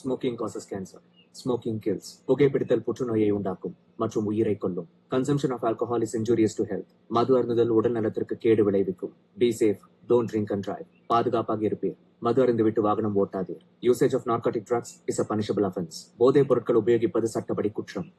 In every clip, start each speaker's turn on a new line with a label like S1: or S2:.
S1: Smoking causes cancer. Smoking kills. புகைப்பிடித்தல் புற்றுநோயை உண்டாக்கும் மற்றும் உயிரை கொல்லும். Consumption of alcohol is injurious to health. மது அருந்துதல் உடல் நலத்திற்கு கேடு விளைவிக்கும். Be safe. Don't drink and drive. பாதுகாப்பாக இருப்பீர். மது அருந்துவிட்டு வாகனம் ஓட்டாதீர். Usage of narcotic drugs is a punishable offense. போதைப் பொருட்கள் உபயோகிப்பது சட்டப்படி குற்றம்.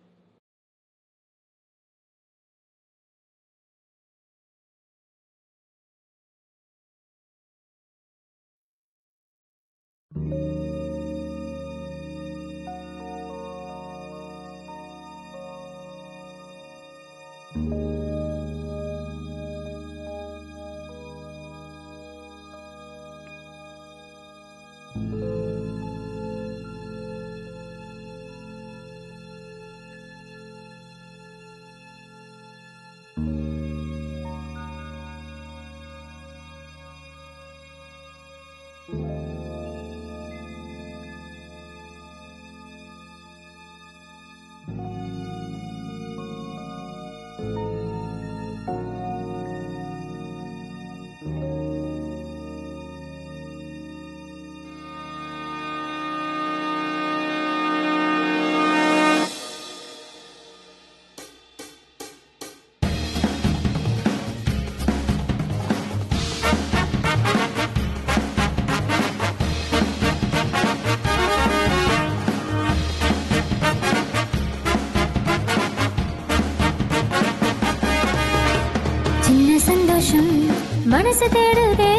S2: மனசு தேடுதே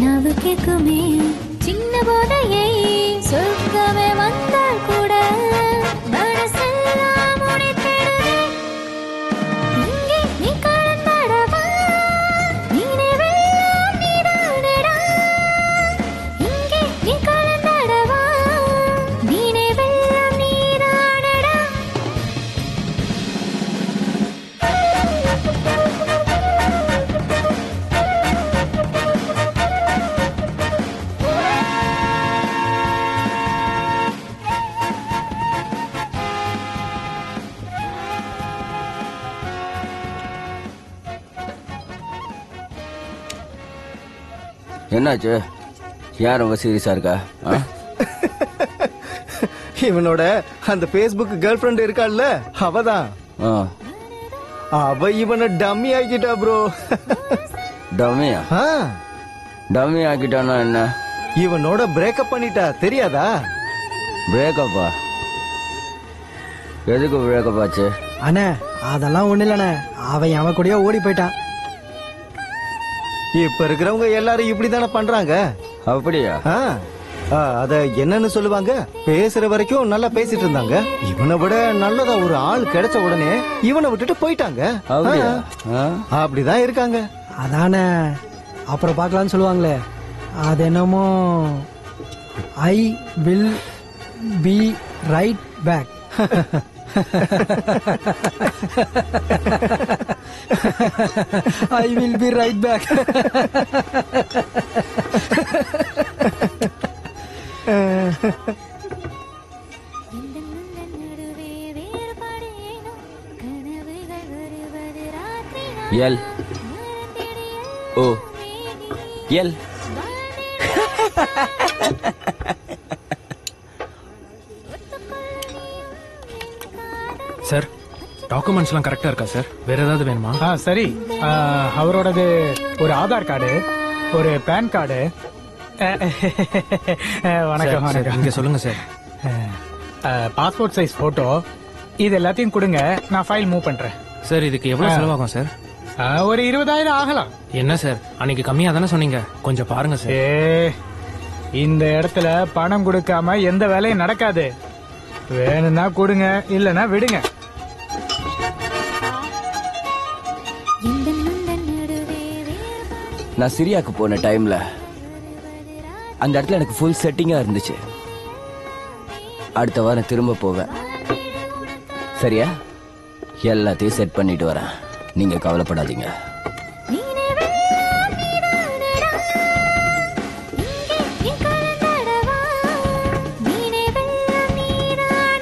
S2: நாவு கேக்குமே சின்ன போதையை சொர்க்கமே வந்தால் கூட மனசெல்லாம் உன்னை தேடுதே இங்கே நீ கலந்தடவா நீனே வெல்லாம் நீதானடா இங்கே நீ கலந்தடவா நீனே வெல்லாம் நீதானடா
S3: என்னாச்சு? யார் ரொம்ப சீரியஸா இருக்கா?
S4: இவனோட அந்த பேஸ்புக் கேர்ள் ஃப்ரெண்ட் இருக்காள்ல அவதான். அவ இவனை டம்மி ஆக்கிட்டா ப்ரோ.
S3: டம்மியா? டம்மி ஆக்கிட்டானா என்ன?
S4: இவனோட பிரேக்கப் பண்ணிட்டா தெரியாதா?
S3: பிரேக்கப்பா? எதுக்கு பிரேக்கப் ஆச்சு?
S5: அண்ணே அதெல்லாம் ஒண்ணு இல்லண்ணே, அவன் அவன் கூடயே ஓடி போயிட்டான்.
S4: இப்ப இருக்கிறவங்க எல்லாரும் இப்படித்தானே பண்றாங்க.
S3: அப்படியா?
S4: அத என்னன்னு சொல்லுவாங்க, பேசுற வரைக்கும் நல்லா பேசிட்டு இருந்தாங்க. இவனை விட நல்லதா ஒரு ஆள் கிடைச்ச உடனே இவனை விட்டுட்டு போயிட்டாங்க. அப்படிதான் இருக்காங்க.
S5: அதானே அப்புறம் பார்க்கலாம்னு சொல்லுவாங்களே, அது என்னமோ I will be right back. I will be right back.
S3: L O L
S6: sir, டாக்குமெண்ட்ஸ்லாம் கரெக்டா இருக்கா சார்? வேற ஏதாவது வேணுமா?
S7: சரி, அவரோடது ஒரு ஆதார் கார்டு, ஒரு பேன் கார்டு. வணக்கம் வணக்கம்.
S6: இங்க சொல்லுங்க சார்.
S7: பாஸ்போர்ட் சைஸ் போட்டோ, இது எல்லாத்தையும் கொடுங்க, நான் ஃபைல் மூவ் பண்றேன்.
S6: சார் இதுக்கு எவ்வளவு செலவாகும் சார்?
S7: ஒரு 20,000 ஆகலாம்.
S6: என்ன சார், அன்னைக்கு கம்மியா தானே சொன்னீங்க, கொஞ்சம் பாருங்க சார்.
S7: இந்த இடத்துல பணம் கொடுக்காம எந்த வேலையும் நடக்காது. வேணும்னா கொடுங்க, இல்லனா விடுங்க.
S3: நான் சிரியாக்கு போன டைம்ல அந்த இடத்துல எனக்கு ஃபுல் செட்டிங்கா இருந்துச்சு. அடுத்த வாரம் திரும்ப போவேன். சரியா? எல்லாத்தையும் செட் பண்ணிட்டு வரேன், நீங்க கவலைப்படாதீங்க.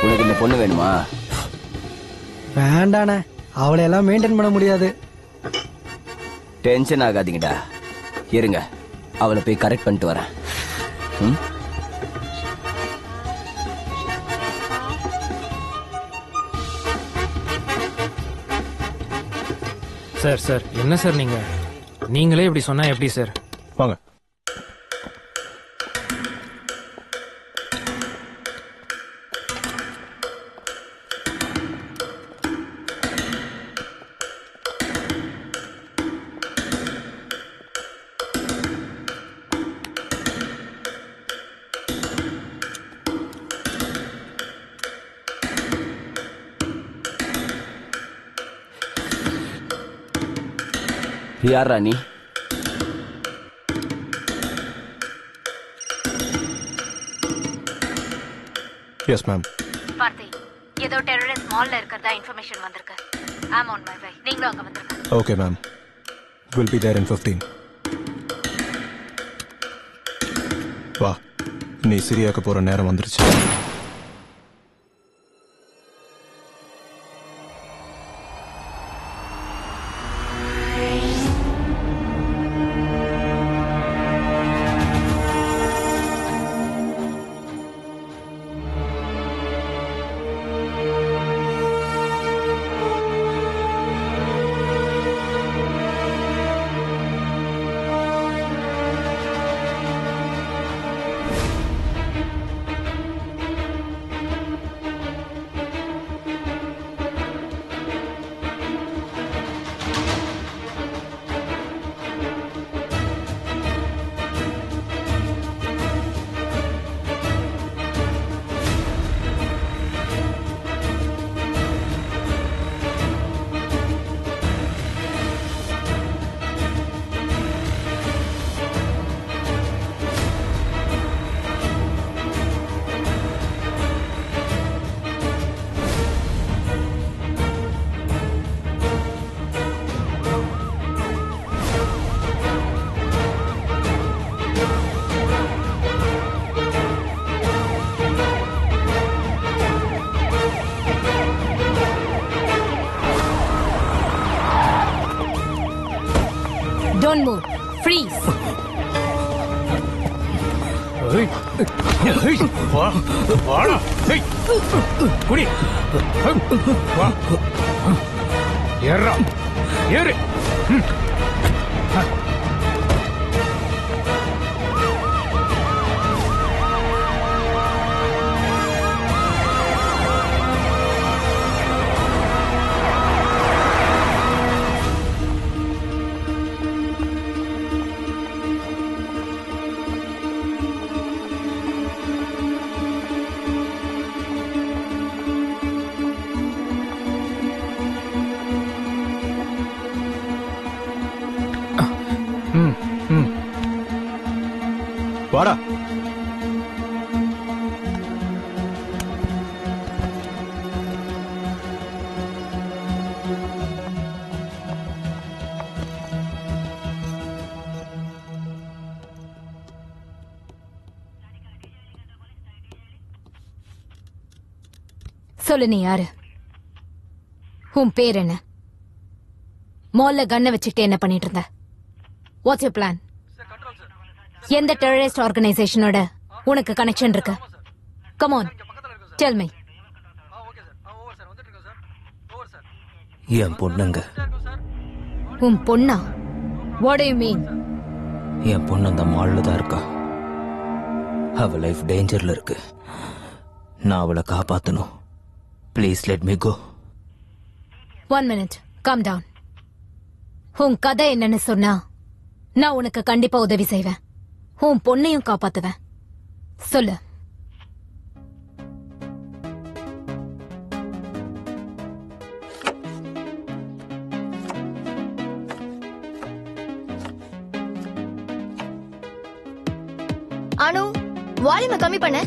S3: உனக்கு இந்த பொண்ணு வேணுமா?
S5: வேண்டானே, அவளை எல்லாம் மெயின்டைன் பண்ண முடியாது.
S3: டென்ஷன் ஆகாதீங்கடா, இருங்க அவளை போய் கரெக்ட் பண்ணிட்டு வரேன்.
S6: சார் சார் என்ன சார் நீங்களே இப்படி சொன்னா எப்படி சார்?
S8: வாங்க.
S3: யார் ராணி?
S8: Yes ma'am.
S9: பார்த்தி, ஏதோ டெரரிஸ்ட் மால்ல இருக்கிறதா இன்ஃபர்மேஷன் வந்திருக்கு. I am on my way. நீங்களும் அங்க வந்துருங்க.
S8: Okay ma'am. Will be there in 15. வா, நீ சிரியாக்கு போற நேரம் வந்துருச்சு.
S9: Don't move. Freeze.
S7: குடி. வா. ஏறா. ஏறு.
S8: வாடா.
S9: சொல்லு, நீ யாரு? உன் பேர் என்ன? மால்ல கன்ன வச்சுக்கிட்டு என்ன பண்ணிட்டு இருந்த? What's your plan? எந்த டெரரிஸ்ட் ஆர்கனைசேஷனோட உனக்கு கனெக்ஷன் இருக்கு? Come on, tell me.
S3: என் பொண்ணுங்க.
S9: உன் பொண்ணா? What do you mean?
S3: என் பொண்ணு அந்த மால்ல தான் இருக்கா. அவ லைஃப் டேஞ்சர்ல இருக்கு. நான் அவளை காப்பாத்தணும். Please let me go.
S9: 1 minute, calm down. உன் கதை என்னன்னு சொன்னா நான் உனக்கு கண்டிப்பா உதவி செய்வேன். உன் பொண்ணையும் காப்பாத்துவேன். சொல்லு.
S2: அனு, வால்யூமை கம்மி பண்ண.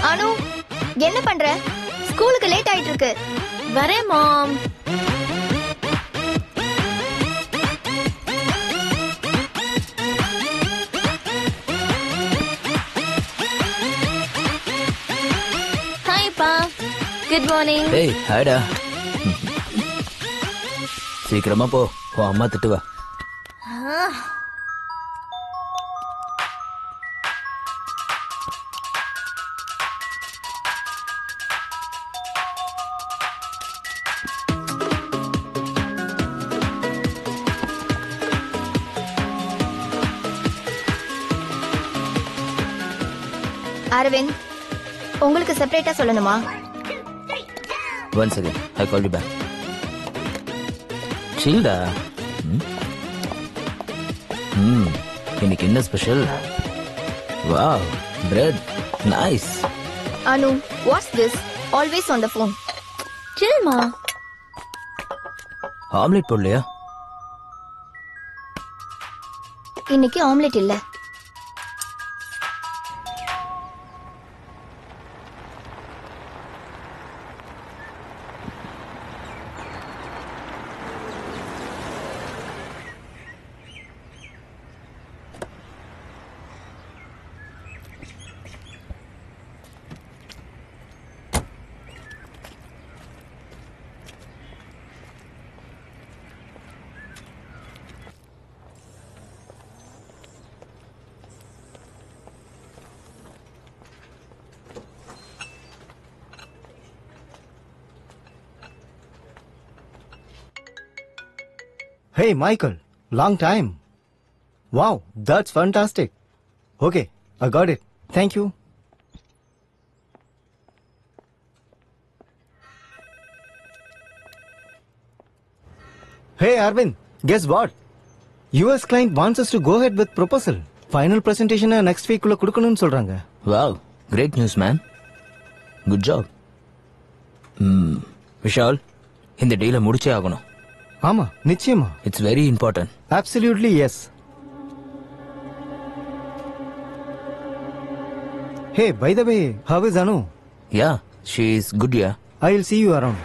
S2: அனு, என்ன பண்ற? ஸ்கூலுக்கு லேட் ஆயிட்டு இருக்கு. வரேன் மாம். Good morning.
S3: ஏய் ஹாய்டா. சீக்கிரமா போ, உன் அம்மா திட்டுவா.
S2: அரவிந்த், உங்களுக்கு செப்பரேட்டா சொல்லணுமா?
S3: One second, I call you back. Chillda. இன்னைக்கு என்ன special? Wow, bread. Nice.
S2: Anu, what's this? Always on the phone. Chill ma.
S3: Omelette போடலையா?
S2: இன்னைக்கு ஆம்லெட் இல்ல.
S4: Hey, Michael. Long time. Wow, that's fantastic. Okay, I got it. Thank you. Hey, Arvind. Guess what? US client wants us to go ahead with proposal. Final presentation next week உள்ள கொடுக்கணும்னு சொல்றாங்க.
S3: Wow, great news man. Good job. Vishal, இந்த டீலை முடிச்சே ஆகணும்.
S4: ஆமா, நிச்சயமா.
S3: It's very important.
S4: Absolutely yes. Hey, by the way, how is Anu?
S3: Yeah, she is good, yeah.
S4: I'll see you around.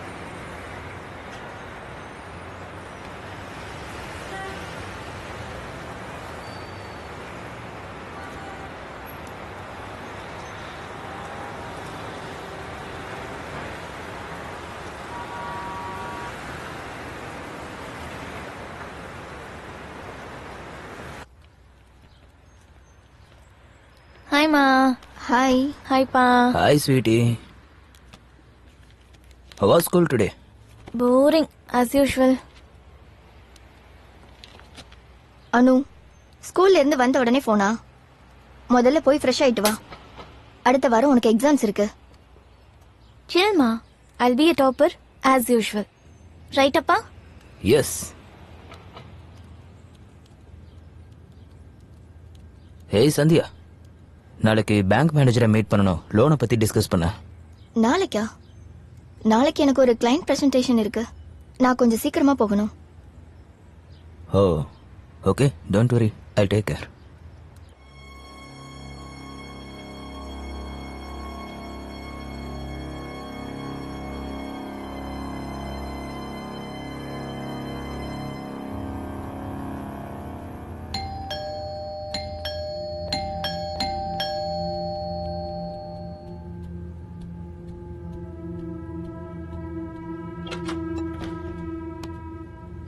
S2: Hi ma. Hi. Hi pa.
S3: Hi sweetie. How was school today?
S2: Boring as usual. அனு, ஸ்கூல்ல இருந்து வந்த உடனே போனா? முதல்ல போய் fresh ஆயிட்டு வா. அடுத்த வாரம் உனக்கு எக்ஸாம்ஸ் இருக்கு. Chill ma. I'll be a topper as usual. Right அப்பா?
S3: Yes. Hey Sandhya. நாளைக்கு பேங்க் மேனேஜரை மீட் பண்ணணும், லோனை பத்தி டிஸ்கஸ் பண்ண.
S2: நாளைக்கா? நாளைக்கு எனக்கு ஒரு கிளையண்ட் பிரசன்டேஷன் இருக்கு. நான் கொஞ்சம் சீக்கிரமா போகணும்.
S3: ஓ okay, don't worry, I take care.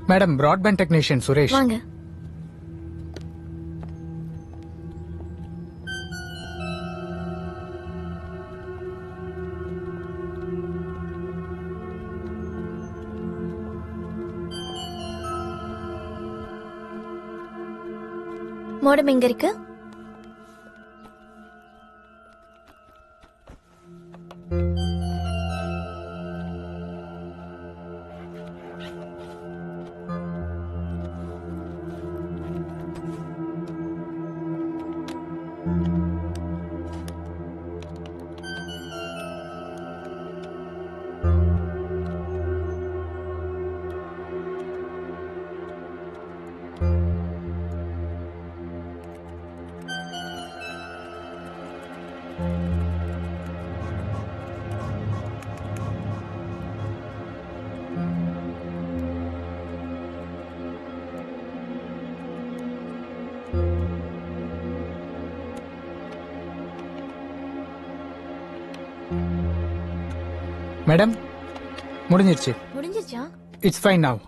S7: Madam, broadband technician Suresh.
S2: வாங்க. மோடம் எங்க இருக்கு?
S7: மேடம் முடிஞ்சிருச்சு.
S2: முடிஞ்சிருச்சா?
S7: It's fine now.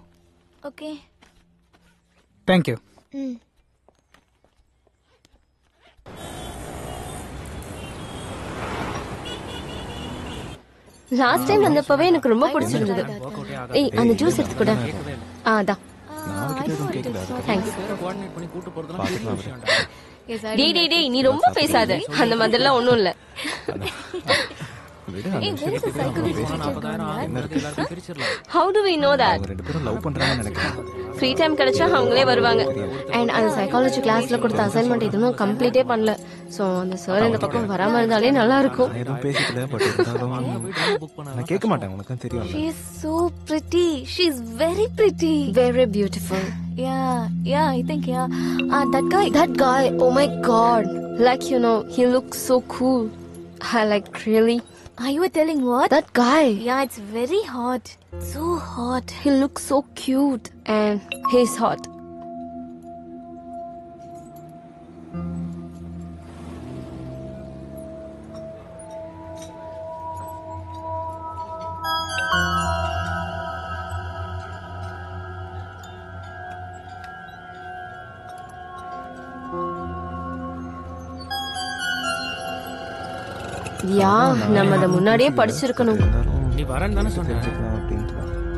S2: Okay.
S7: Thank you.
S10: Last time வந்தப்பவே எனக்கு ரொம்ப பிடிச்சிருந்தது. ஏய் அந்த ஜூஸ் எடுத்து கூட. அதான். டேய் நீ ரொம்ப பேசாத. அந்த மாதிரிலாம் ஒண்ணும் இல்ல. How do we know that? Free time கிடைச்சா அவங்களே வருவாங்க. அண்ட் அந்த சைக்காலஜி கிளாஸ்ல கொடுத்த அசைன்மெண்ட் எதுவும் கம்ப்ளீட்டே பண்ணல. சோ அந்த சார் இந்த பக்கம் வராம இருந்தாலே நல்லா இருக்கும்.
S8: நான் கேட்க மாட்டேன், உனக்கு தெரியும்.
S2: She is so pretty. She is very pretty.
S10: Very beautiful.
S2: Yeah, I think that guy.
S10: Oh my god. Like he looks so cool. I like really.
S2: Are you telling what?
S10: That guy.
S2: Yeah, it's very hot. So hot.
S10: He looks so cute and he's hot. நம்ம அத முன்னாடியே படிச்சிருக்கணும்.
S6: நீ வரேன்னு தானே சொன்னேன்.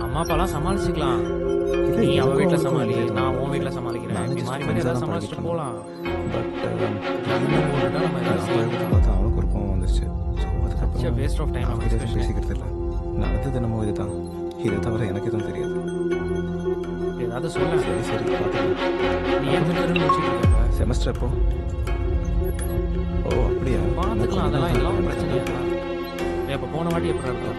S6: அம்மா அப்பாலாம் சமாளிச்சுக்கலாம். நீ அவ வீட்டுல சமாளி, நான் உன் வீட்டுல சமாளிக்கிறேன். இப்படி மாறி மாறி ஏதாவது சமாளிச்சுட்டு போலாம்.
S8: அவனுக்கு ஒரு கோவம் வந்துச்சு.
S6: Waste of time.
S8: பேசிக்கிறது இல்லை. நடந்தது என்னமோ இதுதான். இதை தவிர எனக்கு எதுவும் தெரியாது.
S6: ஏதாவது சொல்ல.
S8: சரி பார்த்துக்கலாம்.
S6: நீ எந்த நேரம் முடிச்சுட்டு இருக்க?
S8: செமஸ்டர் எப்போ? ஓ அப்படியா?
S6: பார்த்துக்கலாம், அதெல்லாம் எல்லாம் பிரச்சனையா? இப்ப போன வாட்டி எப்படி இருக்கும்?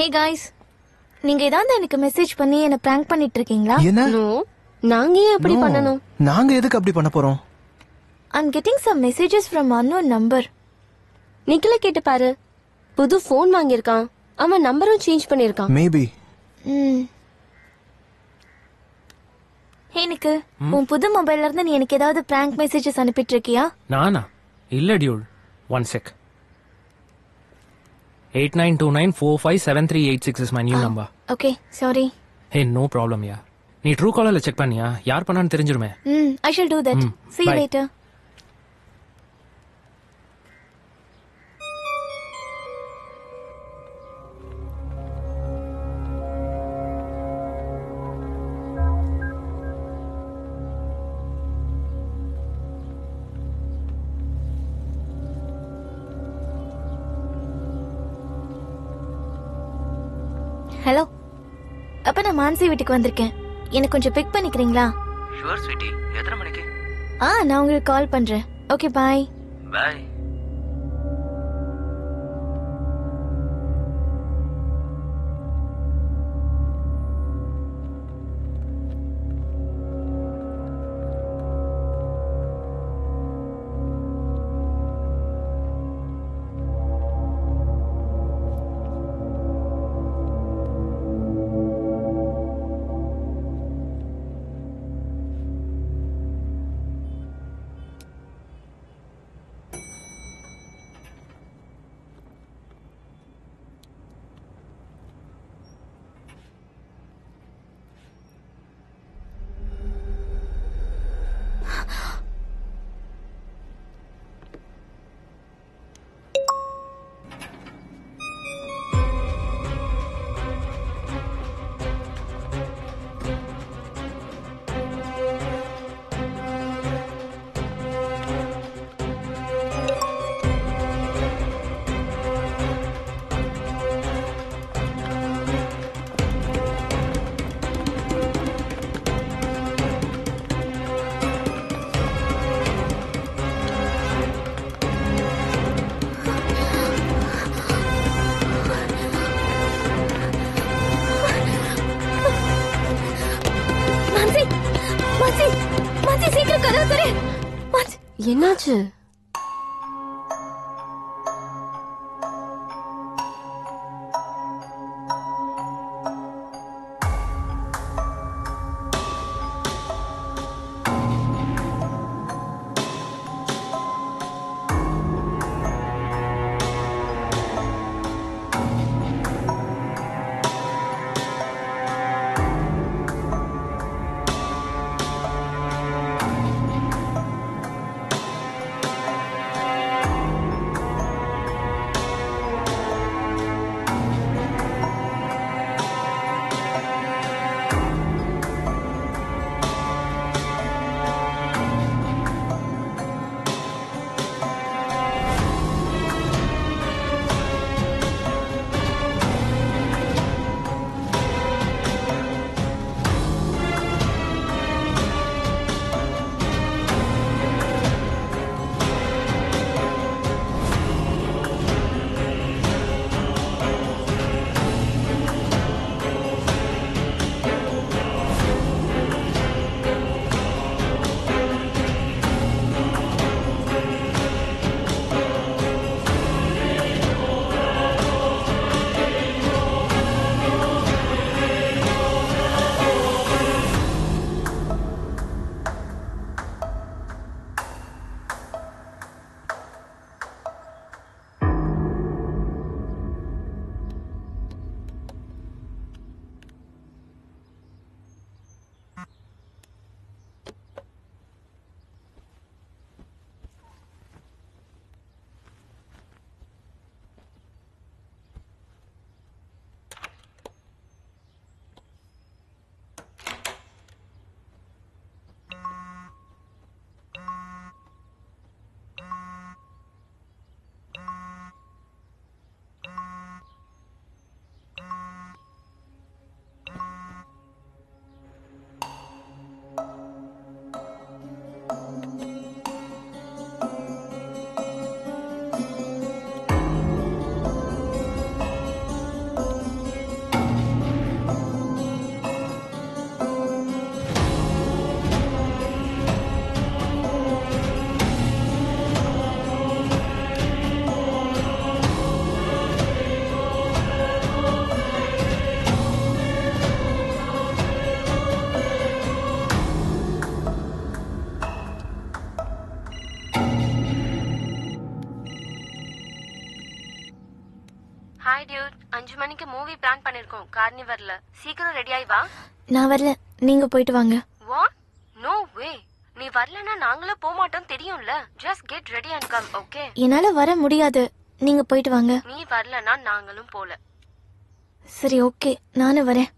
S2: Hey guys, நீங்க ஏதாவது எனக்கு மெசேஜ் பண்ணி என்ன பிராங்க் பண்ணிட்டு இருக்கீங்களா?
S4: என்ன?
S10: No, நாங்க ஏன் அப்படி பண்ணணும்?
S4: நாங்க எதுக்கு அப்படி பண்ண போறோம்?
S2: I'm getting some messages from unknown number.
S10: நிக்கல கேட்டு பாரு. புது போன் வாங்கியிருக்கான். அவன் நம்பரும் சேஞ்ச் பண்ணிருக்கான்.
S4: மேபி.
S2: ஹே நிக்கு, உன் புது மொபைல்ல இருந்து நீ எனக்கு ஏதாவது பிராங்க் மெசேஜஸ் அனுப்பிட்டு இருக்கியா?
S6: நானா? இல்ல Dude. 1 sec. 8929457386 is my new number.
S2: Okay, sorry.
S6: Hey, no problem, yeah. நீ ட்ரூ காலர்ல செக் பண்ணியா? யார் பண்ணான்னு தெரிஞ்சிருமே.
S2: I shall do that. See you
S6: Bye.
S2: later. Hello, அப்ப நான் மான்சி வீட்டுக்கு வந்திருக்கேன். எனக்கு கொஞ்சம் பிக் பண்ணிக்கிறீங்களா?
S3: Sure sweetie. எத்தனை மணிக்கு?
S2: நான் உங்களுக்கு கால் பண்றேன். Okay, bye.
S3: பாய்.
S10: என்னாச்சு? ஹாய் டியூட், 5 மணிக்கு மூவி பிளான் பண்ணிருக்கோம் கார்னிவல்ல. சீக்கிரம் ரெடி ஆயி வா.
S2: நான் வரல, நீங்க போயிட்டு வாங்க.
S10: வாட்? No way. நீ வரலனா நாங்களும் போக மாட்டோம் தெரியும்ல. Just get ready and come, okay?
S2: என்னால வர முடியாது, நீங்க போயிட்டு வாங்க.
S10: நீ வரலனா நாங்களும் போல.
S2: சரி ஓகே, நானும் வரேன்.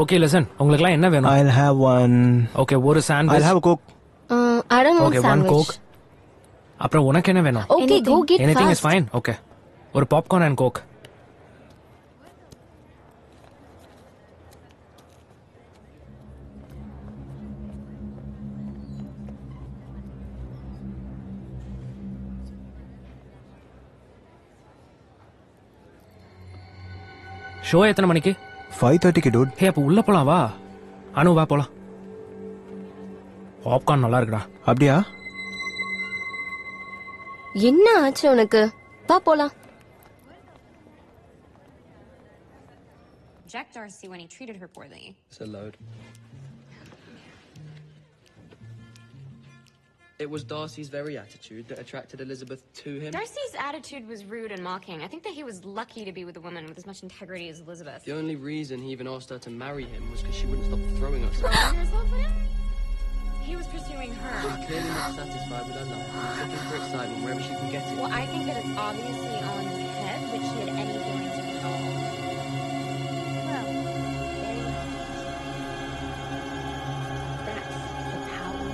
S6: ஓகே லிசன், உங்களுக்குலாம் என்ன வேணும்?
S8: I'll have one.
S6: ஓகே, ஒரு sandwich.
S8: I'll have a Coke.
S10: I don't want
S6: okay, one
S10: sandwich.
S6: Coke. அப்புறம் உனக்கு என்ன வேணும்?
S10: Okay, go get
S6: Anything
S10: fast.
S6: is fine. Okay, ஒரு பாப்கார்ன் அண்ட் கோக். ஷோ எத்தனை மணிக்கு?
S8: 5:30 dude.
S6: ஹே, அப்ப உள்ள போலாம் வா. அனு வா போலாம். பாப்கார்ன் நல்லா இருக்குடா.
S8: அப்படியா?
S10: என்ன ஆச்சு உனக்கு? வா போலாம்.
S11: Jack Darcy when he treated her poorly.
S3: It's a load. It was Darcy's very attitude that attracted Elizabeth to him.
S11: Darcy's attitude was rude and mocking. I think that he was lucky to be with a woman with as much integrity as Elizabeth.
S3: The only reason he even asked her to marry him was because she wouldn't stop throwing herself.
S11: Throwing herself at him? He was pursuing her.
S3: She's clearly not satisfied with her life. She's looking for excitement wherever she can get it.
S11: Well, I think that it's obviously all in his head that she had any feelings for him at all. Well, there you have it. That's the power.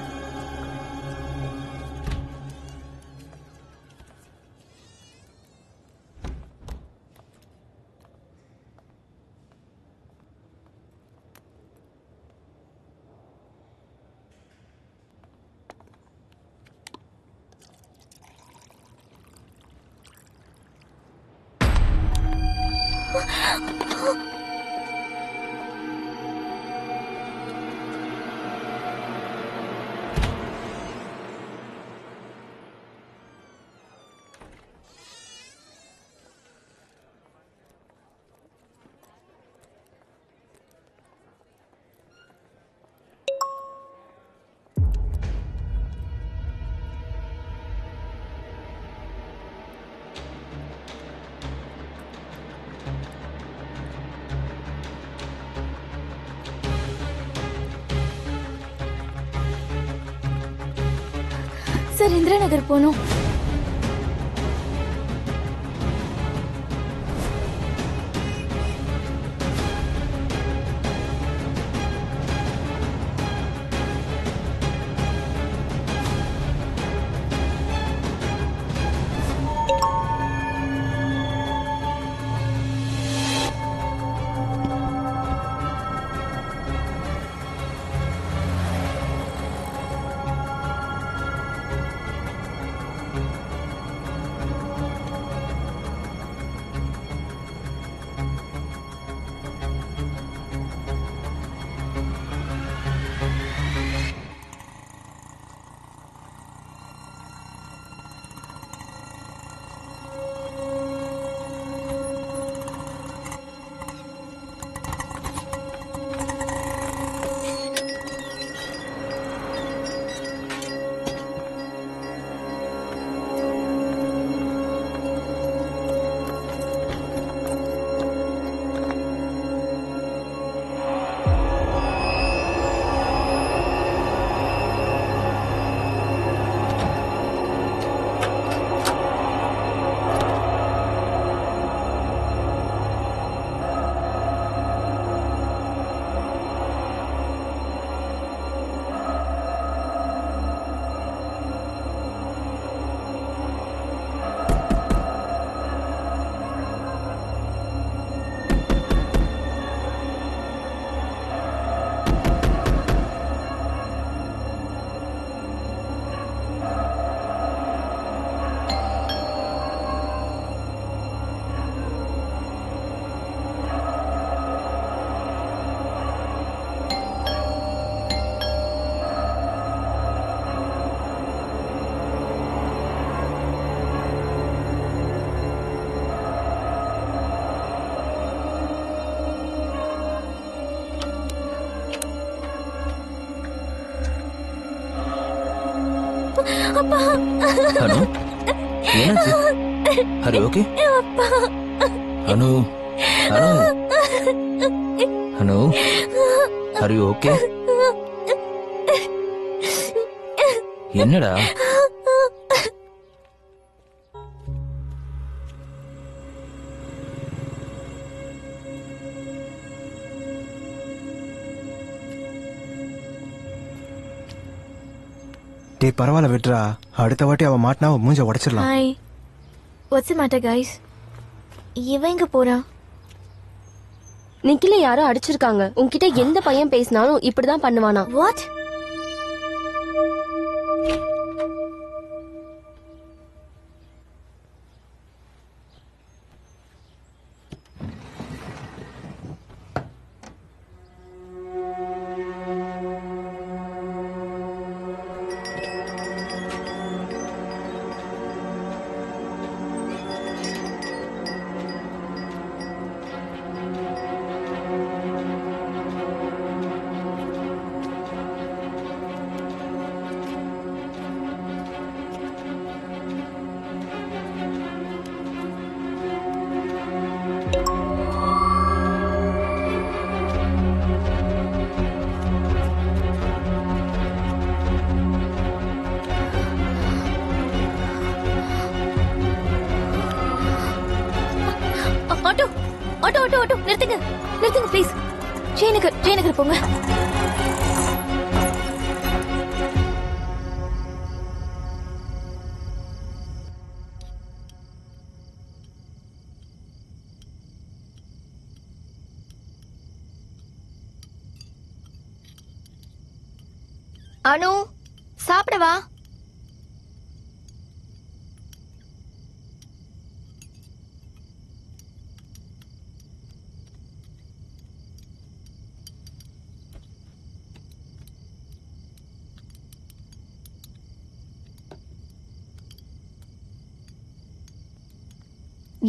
S2: Sir Indira Nagar போகணும்.
S12: அனு என்னாச்சு? Hari okay? Anu Anu Anu Hari okay? என்னடா?
S8: டேய் பரவாயில்ல விட்றா, அடுத்த வாட்டி அவ மாட்டினா அவ மூஞ்ச உடைச்சிடலாம்.
S2: Hi, what's matter guys? இவன் எங்க போறா?
S10: நிக்கில யாரோ அடிச்சிருக்காங்க. உன்கிட்ட எந்த பையன் பேசினாலும் இப்படிதான் பண்ணுவானா?
S2: What? Auto auto auto auto நிறுத்துங்க நிறுத்துங்க ப்ளீஸ். ஜெயநகர் போங்க. அனு சாப்பிடவா?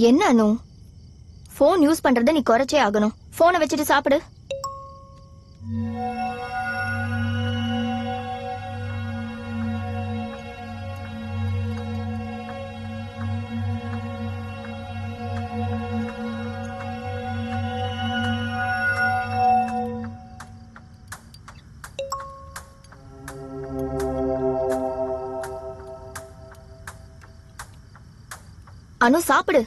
S2: என்ன அனு, போன் யூஸ் பண்றத நீ குறைச்சே ஆகணும். போனை வச்சுட்டு சாப்பிடு. அனு சாப்பிடு.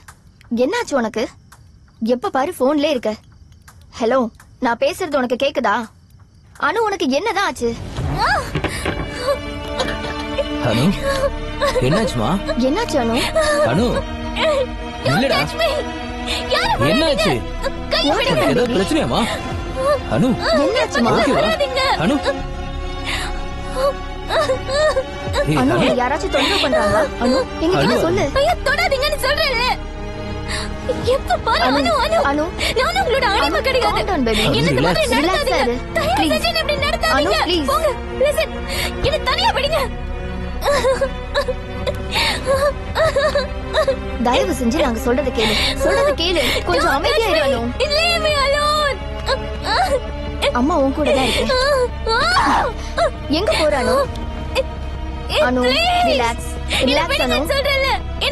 S2: என்னாச்சு உனக்கு? எப்ப பாரு போன்ல இருக்க. ஹலோ, நான் பேசுறது உனக்கு கேக்குதா? அனு உனக்கு என்னதான் ஆச்சு?
S12: அனு என்னாச்சுமா?
S2: என்னாச்சு அனு?
S12: அனு இல்லடா, என்னாச்சு? ஏதாவது பிரச்சனையாமா? அனு
S2: என்னாச்சுமா?
S12: ஓகேவா? அனு
S2: அனு யாராச்சும் தொந்தரவு பண்றாங்களா? அனு எங்க சொல்லு.
S10: ஐயா தொடாதீங்கன்னு சொல்றேன். எப்ப பாரு அனு அனு அனு நான் உங்களோட அடிமை கிடையாது. என்ன மாதிரி நடத்தாதீங்க. தயவு செஞ்சு இப்படி நடத்தாதீங்க. போங்க லிசன். என்ன தனியா விடுங்க.
S2: தயவு செஞ்சு நாங்க சொல்றத கேளு. சொல்றத கேளு. கொஞ்சம் அமைதியா இரு அனு.
S10: Leave me alone.
S2: அம்மா உன் கூட தான் இருக்கு. எங்க போற அனு? அனு ரிலாக்ஸ். ரிலாக்ஸ் அனு.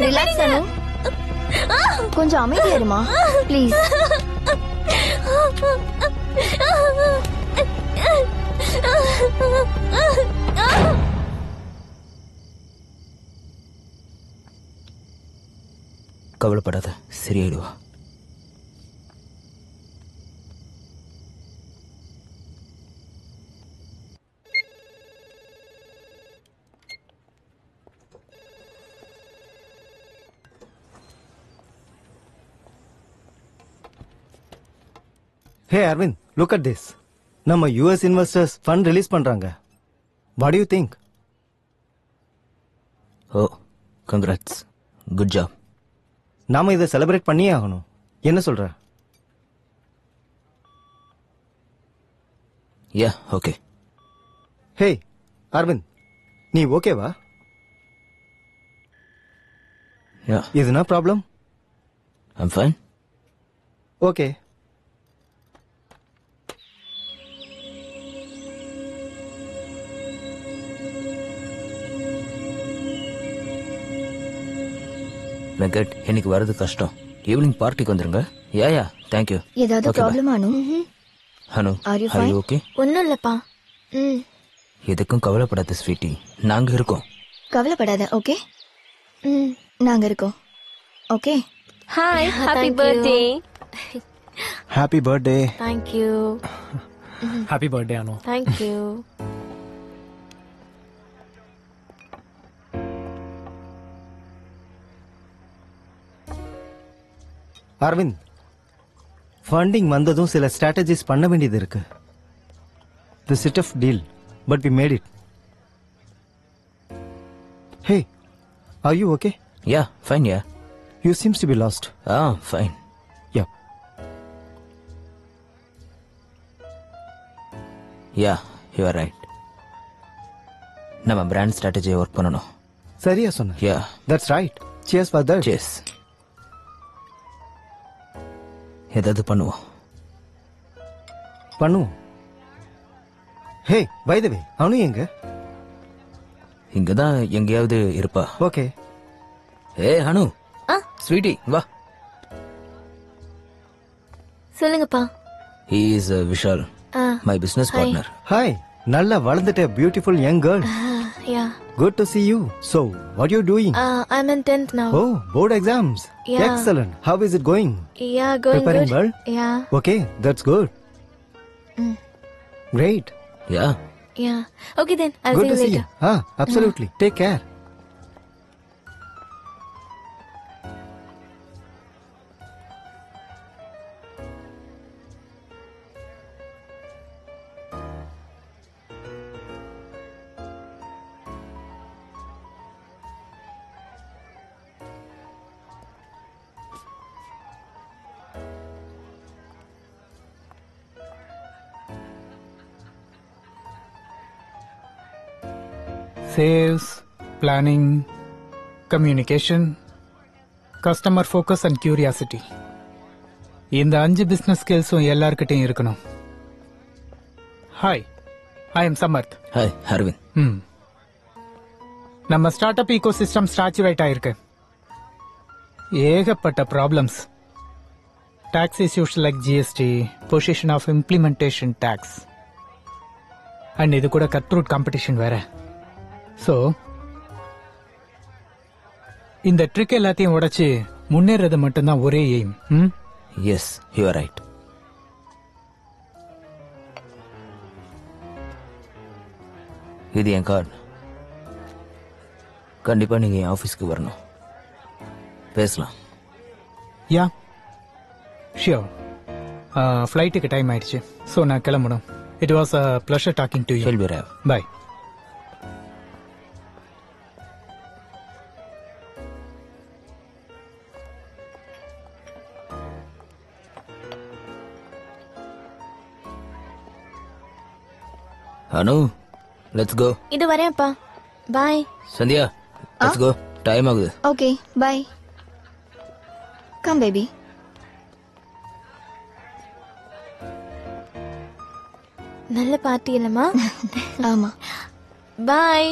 S2: ரிலாக்ஸ் அனு. கொஞ்சம் அமைதியா இருமா ப்ளீஸ்.
S12: கவலைப்படாத, சரியாயிடுவா.
S4: Hey Arvind, look at this. நம்ம US investors fund release பண்றாங்க. What do you think?
S12: Oh, congrats. Good job.
S4: நாம இதை செலிப்ரேட் பண்ணியே ஆகணும். என்ன சொல்ற?
S12: Yeah, okay.
S4: Hey Arvind, நீ ஓகேவா?
S12: Yeah.
S4: இதுனா problem?
S12: I'm fine.
S4: Okay.
S12: Venkat, இன்னைக்கு வரது கஷ்டம். ஈவினிங் பார்ட்டிக்கு வந்துருங்க. Yeah thank you.
S2: ஏதாவது problem Anu?
S12: Anu
S2: Are you
S12: are
S2: fine?
S12: you okay?
S10: ஒண்ணும் இல்லப்பா.
S12: எதுக்கும் கவலைப்படாத ஸ்வீட்டி, நாங்க இருக்கோம்.
S2: கவலைப்படாத. ஓகே, நாங்க இருக்கோம். Okay.
S10: Hi, happy birthday.
S4: Happy birthday.
S10: Thank you.
S6: Happy birthday Anu.
S10: Thank you.
S4: Aravind, funding வந்ததும் சில ஸ்ட்ராட்டஜிஸ் பண்ண வேண்டியது இருக்கு. The shit of deal, but we made it. Hey, are you okay?
S12: Yeah fine. Yeah
S4: you seems to be lost.
S12: Fine.
S4: Yeah
S12: yeah you are right. நம்ம brand ஸ்ட்ராட்டஜியை work பண்ணணும்.
S4: சரியா சொன்ன.
S12: Yeah
S4: that's right. Cheers for that.
S12: Cheers. ஏதாவது பண்ணுவோம்.
S4: ஹே, by the வே, அனு எங்க?
S12: இங்கதான் எங்கேயாவது இருப்பா.
S4: ஓகே.
S12: ஏ அனு, ஸ்வீட்டி வா.
S10: சொல்லுங்கப்பா.
S12: He is Vishal, my business partner.
S4: Hi, நல்லா வளர்ந்துட்ட beautiful young girl.
S10: Yeah.
S4: Good to see you. So, what you doing?
S10: I'm in 10th now.
S4: Oh, board exams.
S10: Yeah.
S4: Excellent. How is it going?
S10: Yeah, going
S4: Preparing
S10: good.
S4: well?
S10: Yeah.
S4: Okay, that's good. Great.
S12: Yeah.
S10: Yeah. Okay then, I'll
S4: Good
S10: see you
S4: to see
S10: later.
S4: you. Absolutely. Take care.
S7: Sales, planning, communication, customer focus and curiosity. இந்த 5 business ஸ்கில்ஸும் எல்லார்கிட்டையும் இருக்கணும். Hi, I am Samarth.
S12: Hi Aravind.
S7: நம்ம start up eco system saturated ஆயிருக்கு. ஏகப்பட்ட problems. Tax issues like GST, position of implementation tax, and இது கூட cut throat competition வேற. ஸோ இந்த ட்ரிக் எல்லாத்தையும் உடைச்சு முன்னேறது மட்டும்தான் ஒரே aim.
S12: Yes, you are right. இது என் கார்டு. கண்டிப்பா நீங்க என் ஆபீஸ்க்கு வரணும், பேசலாம்.
S7: Yeah sure. ஃப்ளைட்டுக்கு டைம் ஆயிடுச்சு, ஸோ நான் கிளம்பணும். It was a pleasure talking to you. Bye.
S12: Anu, let's go.
S10: இது வரேன்ப்பா. Bye.
S12: Sandhya, let's go. Time ஆகுது.
S2: Okay bye. Come baby.
S10: நல்ல பார்ட்டி இல்லம்மா?
S2: ஆமா.
S10: பாய்.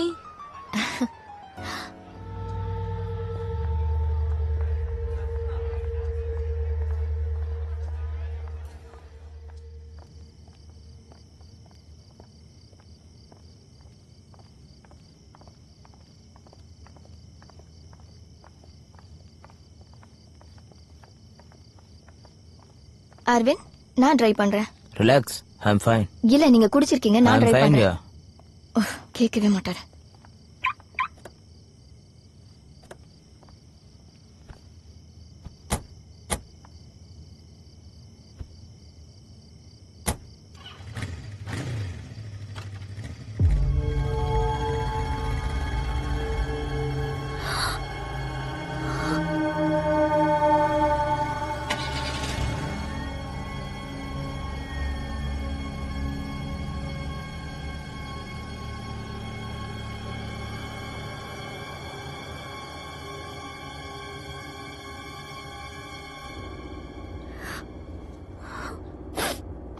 S2: அரவிந்த், நான் ட்ரை பண்றேன்.
S12: Relax, I am fine.
S2: இல்ல நீங்க குடிச்சிருக்கீங்க, நான் ட்ரை பண்றேன். கேட்கவே மாட்டாரு.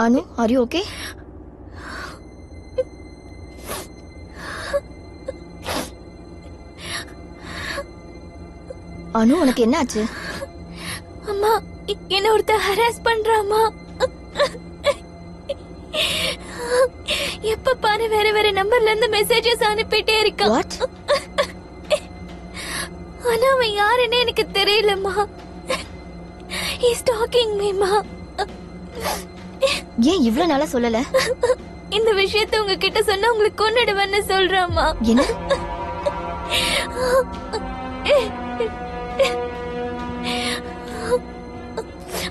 S2: Anu, are you okay? Anu, உனக்கு என்ன ஆச்சு?
S10: அம்மா, என்ன ஒருத்தர் ஹராஸ் பண்றாமா. எப்ப பாரு வேற வேற நம்பர்ல இருந்து மெசேஜஸ் அனுப்பிட்டே இருக்கான்.
S2: What?
S10: ஆனா அவன் யாருன்னு எனக்கு தெரியலம்மா. He's stalking me, ma.
S2: ஏன் இவ்ளோ நாளா சொல்லல?
S10: இந்த விஷயத்தை உங்ககிட்ட சொன்னா உங்களுக்கு கொன்னுடுவேன்னு சொல்றாமா.
S2: என்ன?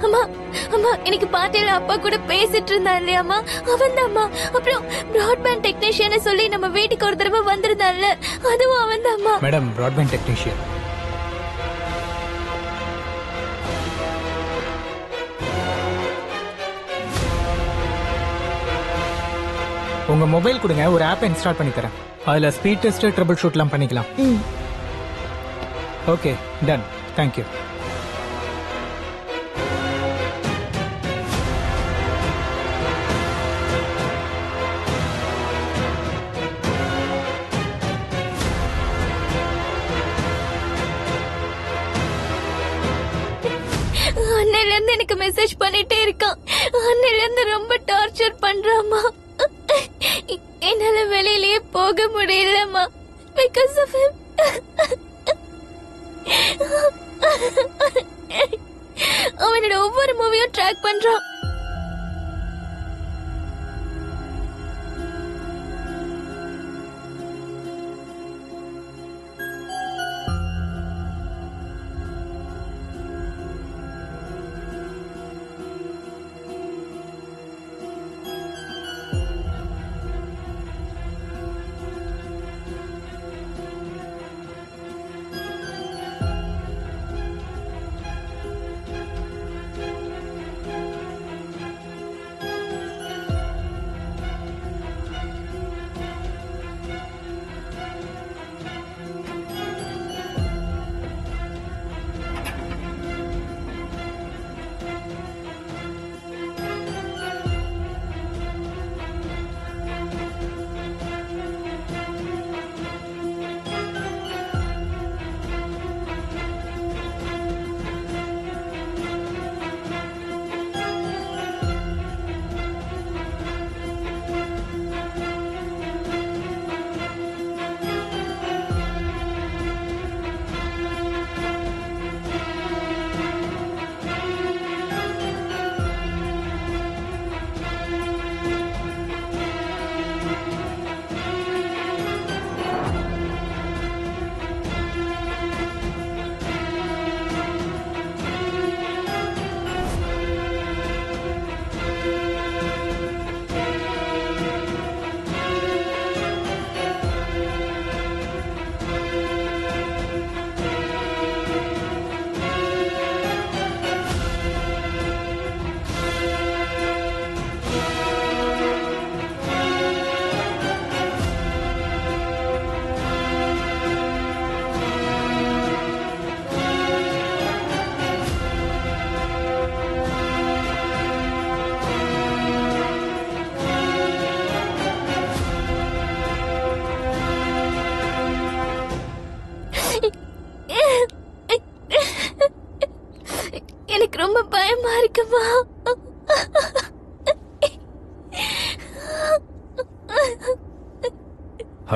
S10: அம்மா, அம்மா, எனக்கு பாட்டில அப்பா கூட பேசிட்டு இருந்தா இல்லையாமா, அவன் தான்மா. அப்புறம் பிராட்பேண்ட் டெக்னீஷியன் சொல்லி நம்ம வீட்டுக்கு ஒரு தடவை வந்திருந்தான்ல, அதுவும் அவன் தான்மா.
S7: Madam, broadband technician. உங்க மொபைல் கொடுங்க, ஒரு ஆப் இன்ஸ்டால் பண்ணி தரேன். அதுல ஸ்பீட் டெஸ்ட், ட்ரபிள் ஷூட்லாம் பண்ணிக்கலாம். Okay, done. Thank you.
S10: அன்னையில இருந்து எனக்கு மெசேஜ் பண்ணிட்டே இருக்கான். அன்னையில இருந்து ரொம்ப டார்ச்சர் பண்றாமா. என்னால வெளியிலேயே போக முடியலம்மா, பிகாஸ் ஆஃப் ஹிம். அவனோட ஒவ்வொரு மூவியும் ட்ராக் பண்றான்.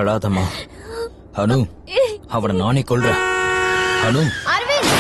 S12: அழாதம்மா. அனு, அவனை நானே கொல்றேன். அனு,
S2: Aravind,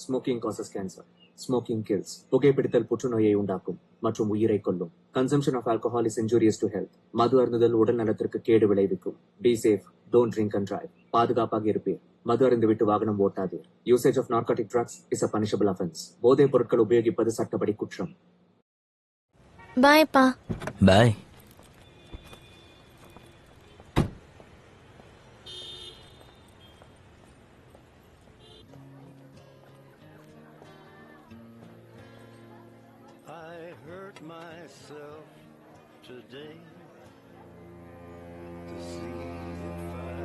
S1: Smoking causes cancer. Smoking kills. புகைப்பிடித்தல் புற்றுநோயை உண்டாக்கும் மற்றும் உயிரை கொல்லும். Consumption of alcohol is injurious to health. மது அருந்துதல் உடல் நலத்திற்கு கேடு விளைவிக்கும். Be safe. Don't drink and drive. பாதுகாப்பாக இருப்பீர். மது அருந்து விட்டு வாகனம் ஓட்டாதீர். Usage of narcotic drugs is a punishable offense. போதைப் பொருட்கள் உபயோகிப்பது சட்டப்படி குற்றம்.
S2: பாய் பா.
S12: பாய்.
S13: myself today to see if I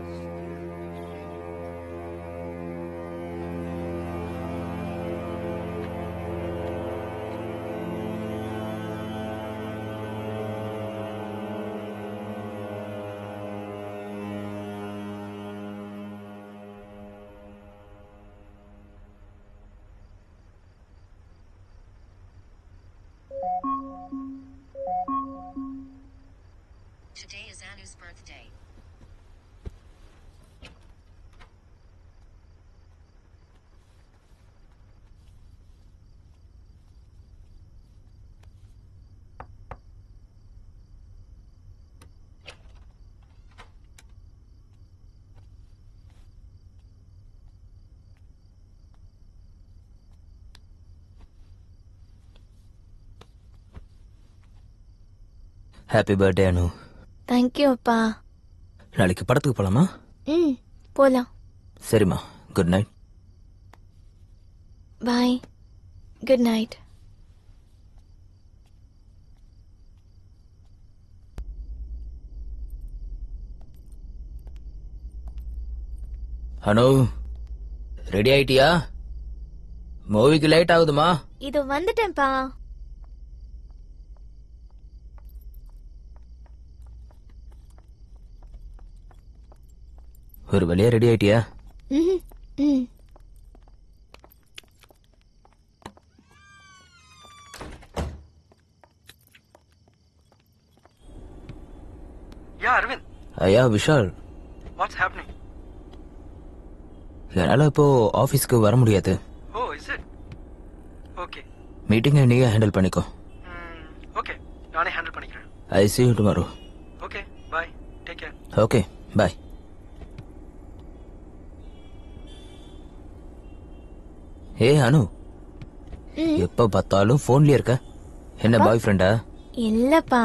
S14: Today is Anu's birthday.
S12: Happy birthday, Anu.
S2: Thank you அப்பா.
S12: நாளைக்கு படத்துக்கு போலாமா?
S2: போலாம்.
S12: சரிம்மா, good night.
S2: Bye. Good night.
S12: Anu, ready ஆயிட்டியா? மூவிக்கு லேட் ஆகுதுமா?
S2: இது வந்துட்டேன்ப்பா.
S12: ஒரு வழியா ரெடி ஆயிட்டியா?
S15: Yeah, Arvind.
S12: ஐயா விஷால்.
S15: What's happening?
S12: என்னால இப்போ ஆபீஸ்க்கு வர முடியாது.
S15: Oh, is it? Okay.
S12: மீட்டிங்கை நீயே ஹேண்டில் பண்ணிக்கோ.
S15: Okay, நானே ஹேண்டில் பண்ணிக்கிறேன்.
S12: I see you tomorrow.
S15: Okay, bye. Take care.
S12: Okay, bye. ஏ அனு, எப்ப பார்த்தாலும் போன்லயே இருக்க. என்ன பாய் ஃப்ரெண்டா?
S2: இல்லப்பா.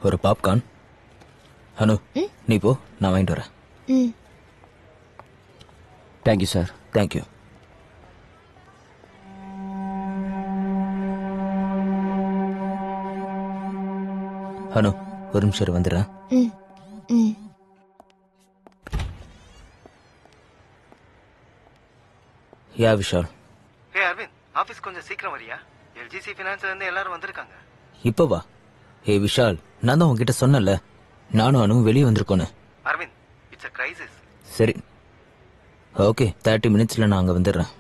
S12: ஒரு பாப்கார்ன். அனு நீ போ, நான் வாங்கிட்டு வரேன்.
S2: ம்
S3: தேங்க்யூ சார்.
S12: தேங்க்யூ. அனு ஒரு நிமிஷம் வந்துடுறேன்.
S2: ம் ம்
S12: யா விஷால்.
S4: ஏ அரவிந்த், ஆபீஸ் கொஞ்சம் சீக்கிரம் வரியா? எல்ஜிசி ஃபினான்ஸ்ல இருந்து எல்லாரும் வந்திருக்காங்க.
S12: இப்ப வா. ஏ விஷால், நான் தான் உன்கிட்ட சொன்னல நானும் அனு வெளியே வந்திருக்கோன்னு.
S4: Aravind, it's a crisis.
S12: சரி ஓகே, 30 மினிட்ஸ்ல நான் அங்க வந்துடுறேன்.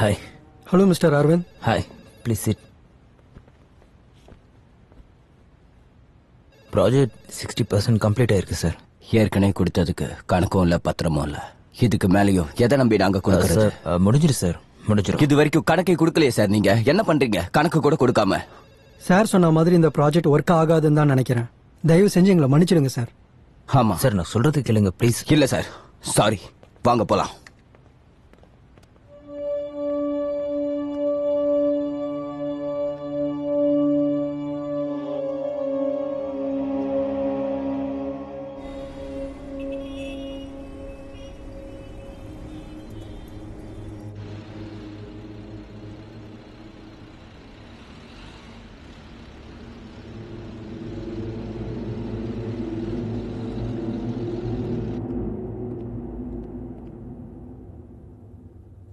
S12: Hi.
S5: Hello mister Aravind.
S12: Hi, please sit. Project 60% complete ஆயிருக்கு சார்.
S3: ஏற்கனவே கொடுத்ததுக்கு கணக்கும் இல்ல பத்திரமும் இல்ல. இதுக்கு மேலயும் எதை நம்பி நாங்க கொடுக்கறது?
S12: சார் முடிஞ்சிரு சார், முடிஞ்சிரும்.
S3: இது வரைக்கும் கணக்கை கொடுக்கலையே சார். நீங்க என்ன பண்றீங்க கணக்கு கூட கொடுக்காம?
S5: சார் சொன்ன மாதிரி இந்த ப்ராஜெக்ட் ஒர்க் ஆகாதுன்னு தான் நினைக்கிறேன். தயவு செஞ்சு எங்களை மன்னிச்சிடுங்க சார்.
S3: ஆமா
S12: சார், நான் சொல்றது கேளுங்க ப்ளீஸ்.
S3: இல்ல சார், சாரி. வாங்க போலாம்.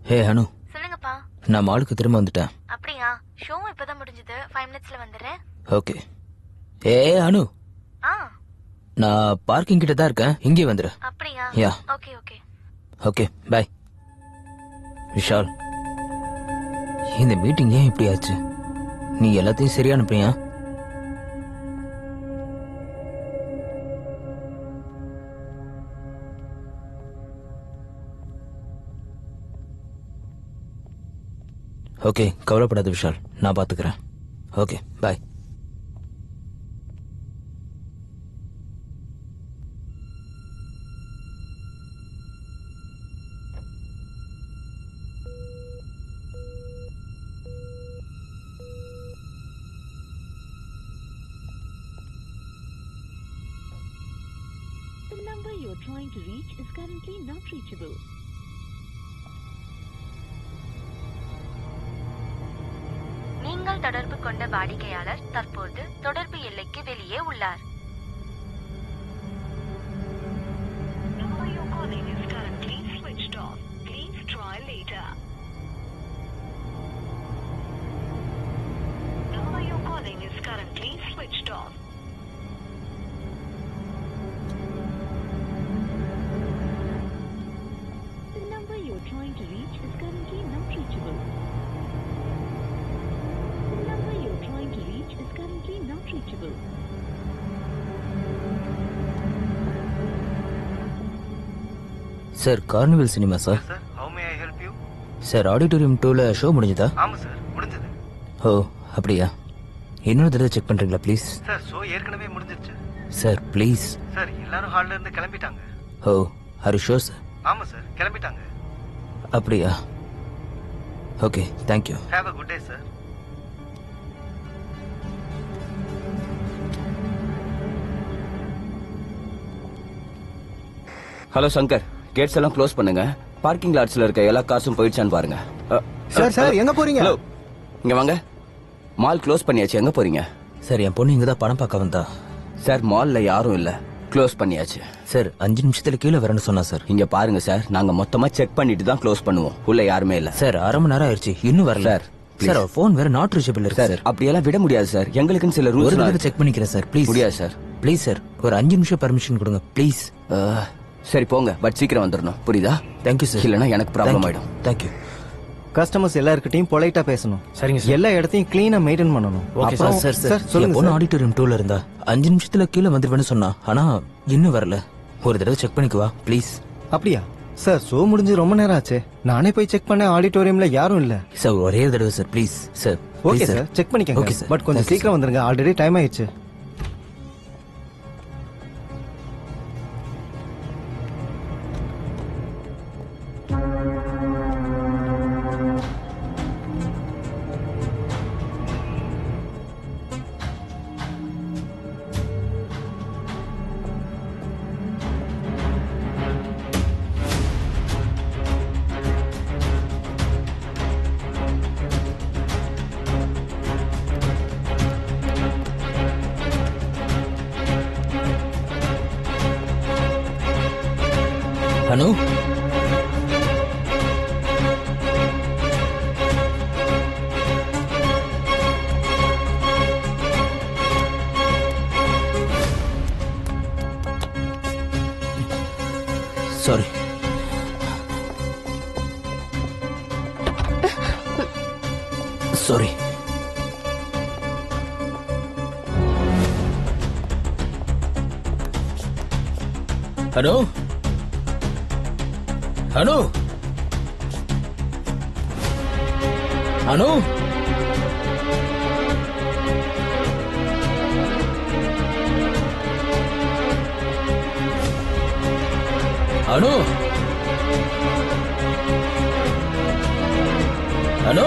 S12: ஹே அனு.
S2: சொல்லுங்கப்பா.
S12: நான் மாலுக்கு திரும்ப வந்துட்டேன்.
S2: அப்படியா? ஷோ இப்பதான் முடிஞ்சது. 5 மினிட்ஸ்ல வந்துடுறேன்.
S12: ஓகே. ஏ அனு,
S2: ஆ
S12: நான் பார்க்கிங் கிட்ட தான் இருக்கேன், இங்கே வந்துரு.
S2: அப்படியா?
S12: Yeah
S2: okay okay
S12: okay bye. Vishal, இந்த மீட்டிங் ஏன் இப்படி ஆச்சு? நீ எல்லாத்தையும் சரியா அனுப்புறியா? ஓகே, கவலைப்படாத விஷால், நான் பாத்துக்கிறேன். Okay bye.
S16: The number you are trying to reach is currently not reachable.
S2: நீங்கள் தொடர்பு கொண்ட வாடிக்கையாளர் தற்போது தொடர்பு எல்லைக்கு வெளியே உள்ளார்.
S16: Number you're calling is currently switched off. Please try later. Number you're calling is currently switched off. The number you're trying to reach is currently not reachable. The number you're trying to reach is currently not reachable.
S12: Sir, carnival cinema sir.
S4: Sir, how may I help you?
S12: Sir, auditorium 2ல show முடிஞ்சதா?
S4: ஆமா sir, முடிஞ்சது.
S12: ஓ அப்படியா? இன்னொரு தடவை check பண்றீங்களா please?
S4: Sir, show ஏற்கனவே முடிஞ்சிருச்சு.
S12: Sir please.
S4: சார், எல்லாரும் ஹால்ல இருந்து கிளம்பிட்டாங்க.
S12: Oh are you sure sir?
S4: ஆமா சார், கிளம்பிட்டாங்க.
S12: அப்படியா? Okay, thank you.
S4: Have a good day, sir.
S3: Hello Shankar, gates எல்லாம் க்ளோஸ் பண்ணுங்க. பார்க்கிங் லாட்ஸ்ல இருக்க எல்லா காசும் போயிடுச்சான்னு பாருங்க.
S4: சார் எங்க போறீங்க?
S3: ஹலோ, இங்க வாங்க. மால் க்ளோஸ் பண்ணியாச்சு, எங்க போறீங்க?
S12: சார், என் பொண்ணு இங்க தான் படம் பார்க்க வந்தா.
S3: சார், மால்ல யாரும் இல்ல, க்ளோஸ் பண்ணியாச்சு.
S12: சார், 5 நிமிஷத்துல கீழே வரேன்னு சொன்னா சார்.
S3: இங்க பாருங்க சார், நாங்க மொத்தமா செக் பண்ணிட்டு தான் க்ளோஸ் பண்ணுவோம். உள்ள யாருமே இல்ல.
S12: சார், 1/2 மணி நேரம் ஆயிடுச்சு, இன்னும் வரல.
S3: சார்
S12: சார், போன் வேற நாட் ரீச்சபிள் இருக்கு சார்.
S3: அப்படியெல்லாம் விட முடியாது சார், எங்களுக்குன்னு சில ரூல்ஸ்.
S12: ஒரு தடவை செக் பண்ணிக்கிறேன் சார், ப்ளீஸ்.
S3: முடியாது சார்.
S12: ப்ளீஸ் சார், ஒரு 5 நிமிஷம் பர்மிஷன் கொடுங்க ப்ளீஸ்.
S3: சரி போங்க, பட் சீக்கிரம் வந்துடணும், புரியுதா?
S12: Thank you sir.
S3: இல்லனா எனக்கு ப்ராப்ளம் ஆயிடும்.
S12: தேங்க்யூ.
S4: கஸ்டமர்ஸ் எல்லார்கிட்டயும் பொலைட்டா பேசணும்.
S6: சரிங்க சார்.
S4: எல்லா இடத்தையும் கிளீனா மெயின்டைன் பண்ணணும்.
S12: Okay sir. சார் சார், சொல்லுங்க. பொண்ணு ஆடிட்டோரியம் 2ல இருந்தா 5 நிமிஷத்துல கீழே வந்துருவேன்னு சொன்னா, ஆனா இன்னும் வரல. ஒரு தடவை செக் பண்ணிக்குவா ப்ளீஸ்.
S4: அப்படியா? சார், ஷோ முடிஞ்சு ரொம்ப நேரம் ஆச்சு. நானே போய் செக் பண்ண, ஆடிட்டோரியம்ல யாரும் இல்ல.
S12: சார், ஒரே தடவை sir please. Sir
S4: okay sir check பண்ணிக்கங்க.
S3: Okay, sir.
S4: பட் கொஞ்சம்
S3: Thank you,
S4: சீக்கிரம் வந்துருங்க, ஆல்ரெடி டைம் ஆயிடுச்சு.
S12: அனு சாரி. சாரி. அனு அனு அனு அனு அனு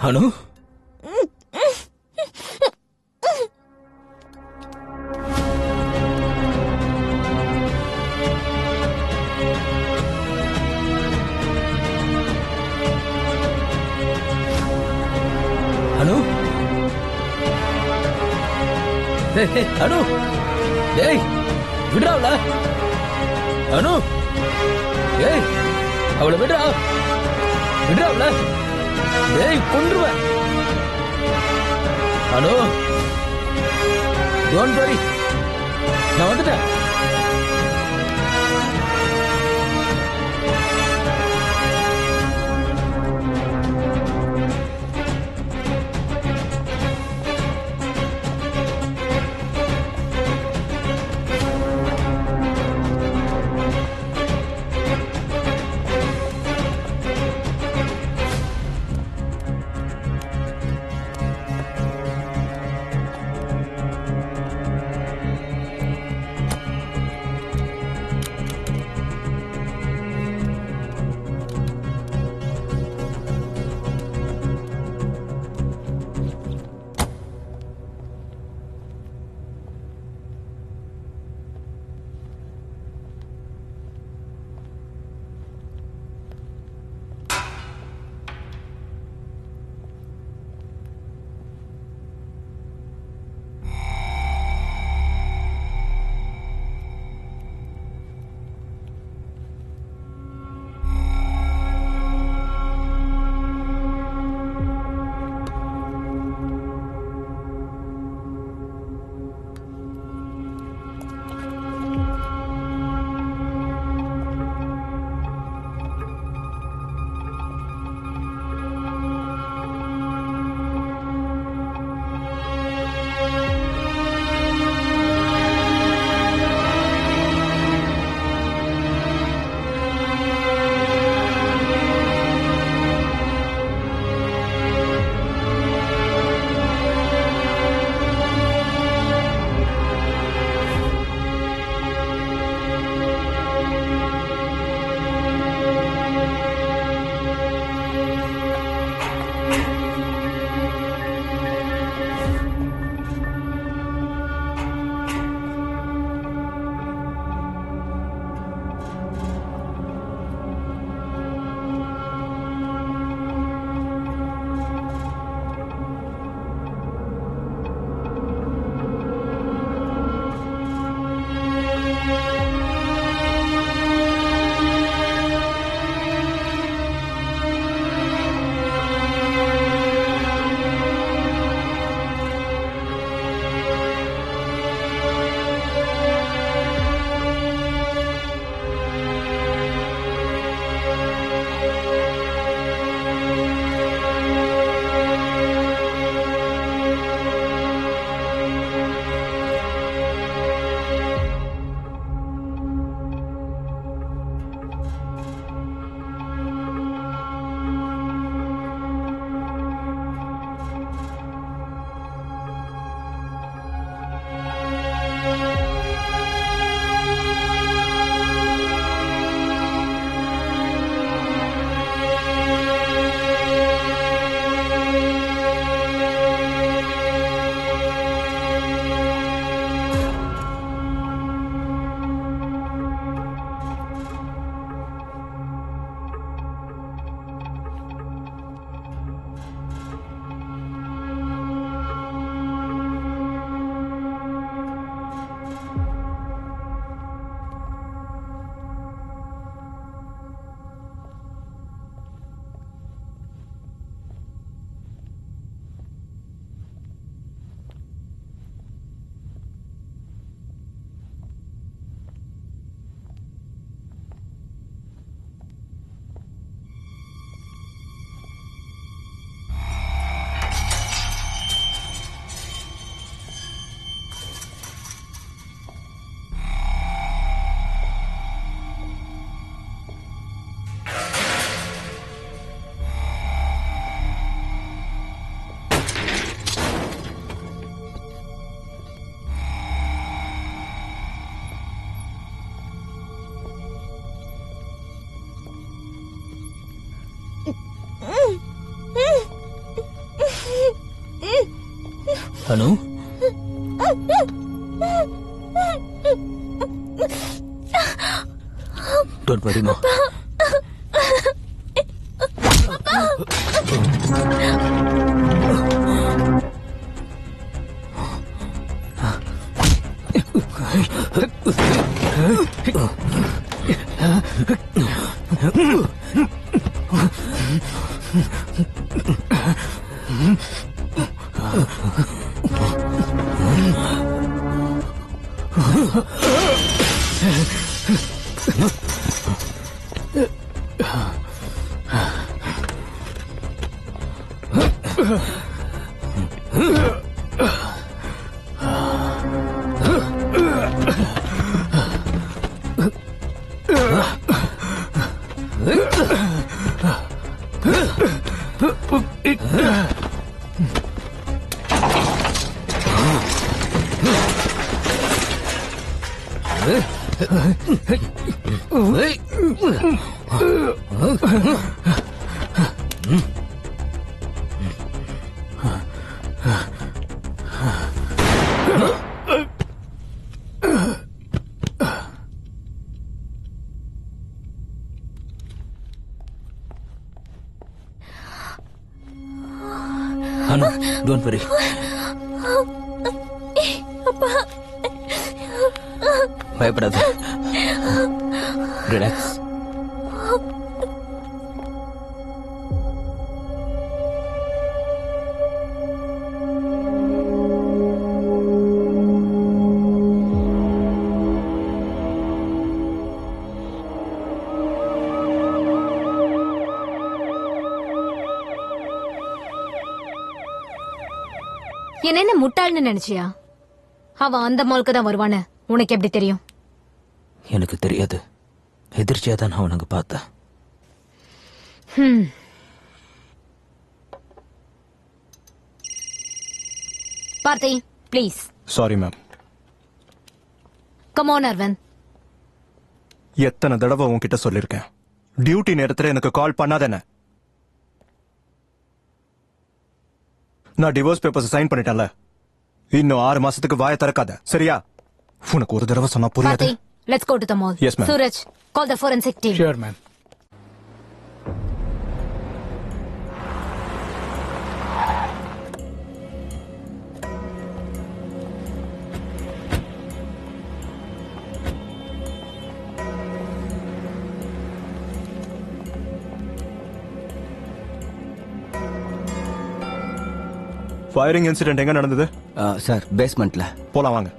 S12: அனு அனு அனு டேய் விடுறாவல அனு டேய் அவளை விடுறாவல டேய் கொன்றுவேன் அனு டோன்ட் வரி நான் வந்துட்டேன் அனு டோன்ட் வரி மா. அனு டோன்ட் வரி. பயப்படாத. ரிலாக்ஸ்.
S9: என்ன முட்டாள்னு நினைச்சியா? அவன் அந்த மாலுக்கு தான் வருவான்னு உனக்கு எப்படி தெரியும்?
S12: எனக்கு தெரியாது. எதிர்ச்சியா தான் நான் உனக்கு பார்த்தேன்.
S9: Parthi please.
S8: Sorry ma'am.
S9: Come on Aravind.
S8: எத்தனை தடவை உன்கிட்ட சொல்லிருக்கேன், டியூட்டி நேரத்துல எனக்கு கால் பண்ணாதானே? நான் டிவோர்ஸ் பேப்பர்ஸ் சைன் பண்ணிட்டேன்ல, இன்னும் 6 மாசத்துக்கு வாயை திறக்காத, சரியா? உனக்கு ஒரு தடவை சொன்னா புரியாது.
S9: Let's go to the mall.
S8: Yes, ma'am.
S9: Suraj, call the forensic team.
S7: Sure, ma'am.
S8: Firing incident எங்க நடந்தது?
S3: சார் பேஸ்மெண்ட்ல.
S8: போலாம் வாங்க.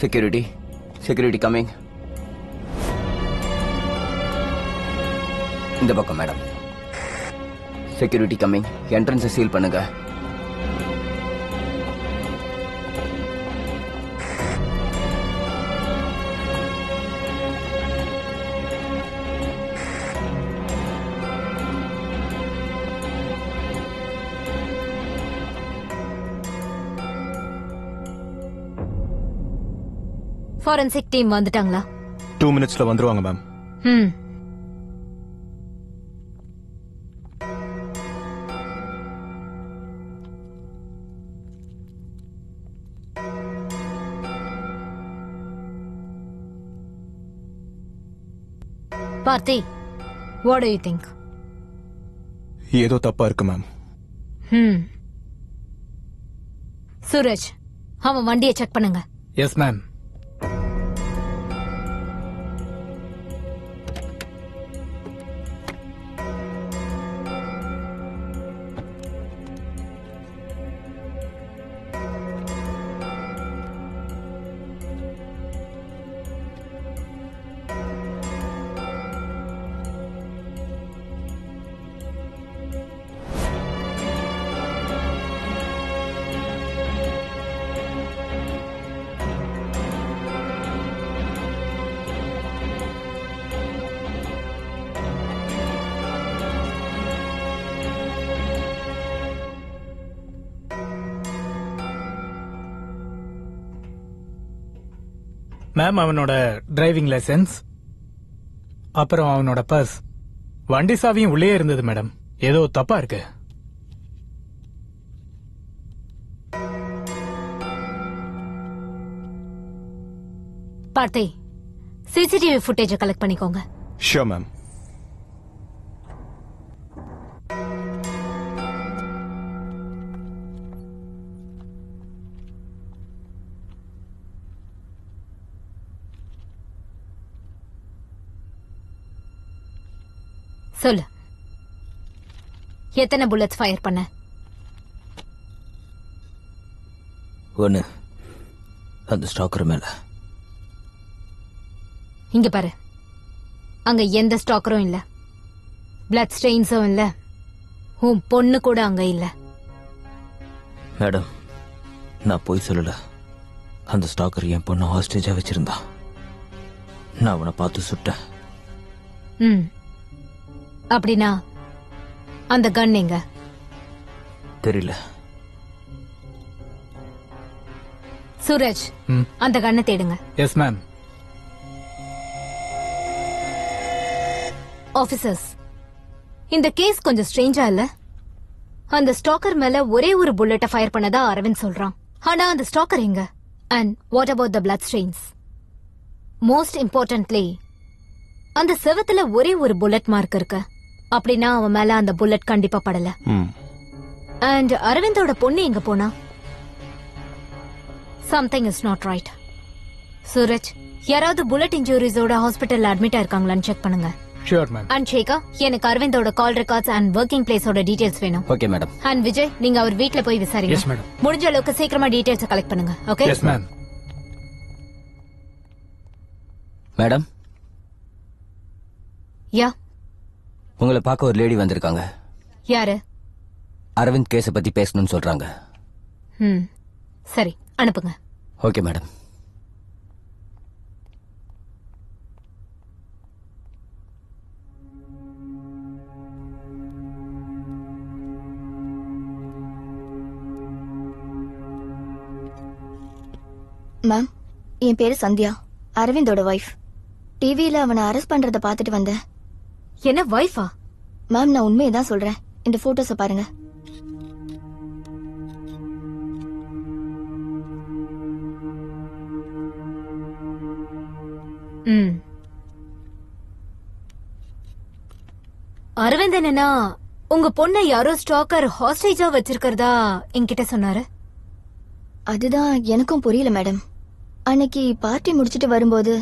S3: Security coming. இந்த பக்கம் மேடம். Security coming. என்ட்ரன்ஸை சீல் பண்ணுங்க.
S9: ஃபாரன்சிக் டீம் வந்துட்டாங்களா?
S8: 2 minutesல வந்துருவாங்க ma'am.
S9: Parthi, what do you think?
S8: ஏதோ தப்பா இருக்கு மேம்.
S9: சூரஜ், அவன் வண்டியை செக் பண்ணுங்க.
S7: Yes ma'am. மேம், அவனோட டிரைவிங் லைசென்ஸ், அப்புறம் அவனோட பர்ஸ், வண்டி சாவியும் உள்ளே இருந்தது மேடம். ஏதோ தப்பா இருக்கு.
S9: பார்த்தி சிசிடிவி ஃபுட்டேஜ் கலெக்ட் பண்ணிக்கோங்க.
S8: Sure ma'am.
S9: சொல்லு, எத்தனை புல்லட்ஸ் ஃபயர் பண்ண?
S12: 1 அந்த ஸ்டாக்கர் மேல.
S9: இங்க பாரு, அங்க எந்த ஸ்டாக்கரும் இல்ல, பிளட் ஸ்டெயின்ஸும் இல்ல, உன் பொண்ணு கூட அங்க இல்ல.
S12: மேடம், நான் போய் சொல்லல. அந்த ஸ்டாக்கர் என் பொண்ணு ஹாஸ்டேஜா வச்சிருந்தான். நான் அவனை பார்த்து சுட்டேன்.
S9: ம், அப்படின்னா அந்த கன் எங்க?
S12: தெரியல.
S9: சூரஜ், அந்த கண்ணை தேடுங்க.
S7: Yes ma'am.
S9: ஆபீசர்ஸ், இந்த கேஸ் கொஞ்சம் ஸ்ட்ரேஞ்சா இல்ல? அந்த ஸ்டாக்கர் மேல ஒரே ஒரு புல்லட்ட ஃபயர் பண்ணதா அரவிந்த் சொல்றான். ஆனா அந்த ஸ்டாக்கர் எங்க? And what about the blood strains? Most importantly, அந்த செவத்துல ஒரே ஒரு புல்லட் மார்க் இருக்கு. அப்படின்னா அவன் மேல அந்த புல்லட் கண்டிப்பா படல. அண்ட் அரவிந்தோட பொண்ணு எங்க போனா? Something is not right. Suraj, யாராவது புல்லட் இன்ஜூரிஸோட ஹாஸ்பிட்டல்ல அட்மிட் ஆயிருக்காங்களான்னு செக் பண்ணுங்க.
S7: Sure ma'am.
S9: அண்ட் ஷேகா, எனக்கு அரவிந்தோட கால் ரெக்கார்ட்ஸ் அண்ட் ஒர்க்கிங் பிளேஸோட டீடைல்ஸ் வேணும்.
S3: Okay madam.
S9: அண்ட் விஜய், நீங்க அவர் வீட்ல போய் விசாரிங்க.
S6: Yes madam.
S9: முடிஞ்ச அளவுக்கு சீக்கிரமா டீடைல்ஸ் கலெக்ட் பண்ணுங்க. Okay?
S7: Yes ma'am.
S3: Madam,
S9: yeah,
S3: உங்களை பார்க்க ஒரு லேடி வந்திருக்காங்க.
S9: யாரு?
S3: அரவிந்த் கேஸ பத்தி பேசணும்னு சொல்றாங்க.
S9: ம், சரி, அனுப்புங்க.
S3: Okay madam.
S2: மேம், என் பேரு சந்தியா, அரவிந்தோட வைஃப். டிவியில அவனை அரெஸ்ட் பண்றத பாத்துட்டு வந்தேன்.
S9: என்ன வைஃபா?
S2: மேம், நான் உண்மையை தான் சொல்றேன். இந்த போட்டோஸ பாருங்க.
S9: ம், அரவிந்த் என்னன்னா உங்க பொண்ணை யாரோ ஸ்டாக்கர் ஹாஸ்டேஜா வச்சிருக்கிறதா என்கிட்ட சொன்னாரு.
S2: அதுதான் எனக்கும் புரியல மேடம். அன்னைக்கு பார்ட்டி முடிச்சிட்டு வரும்போது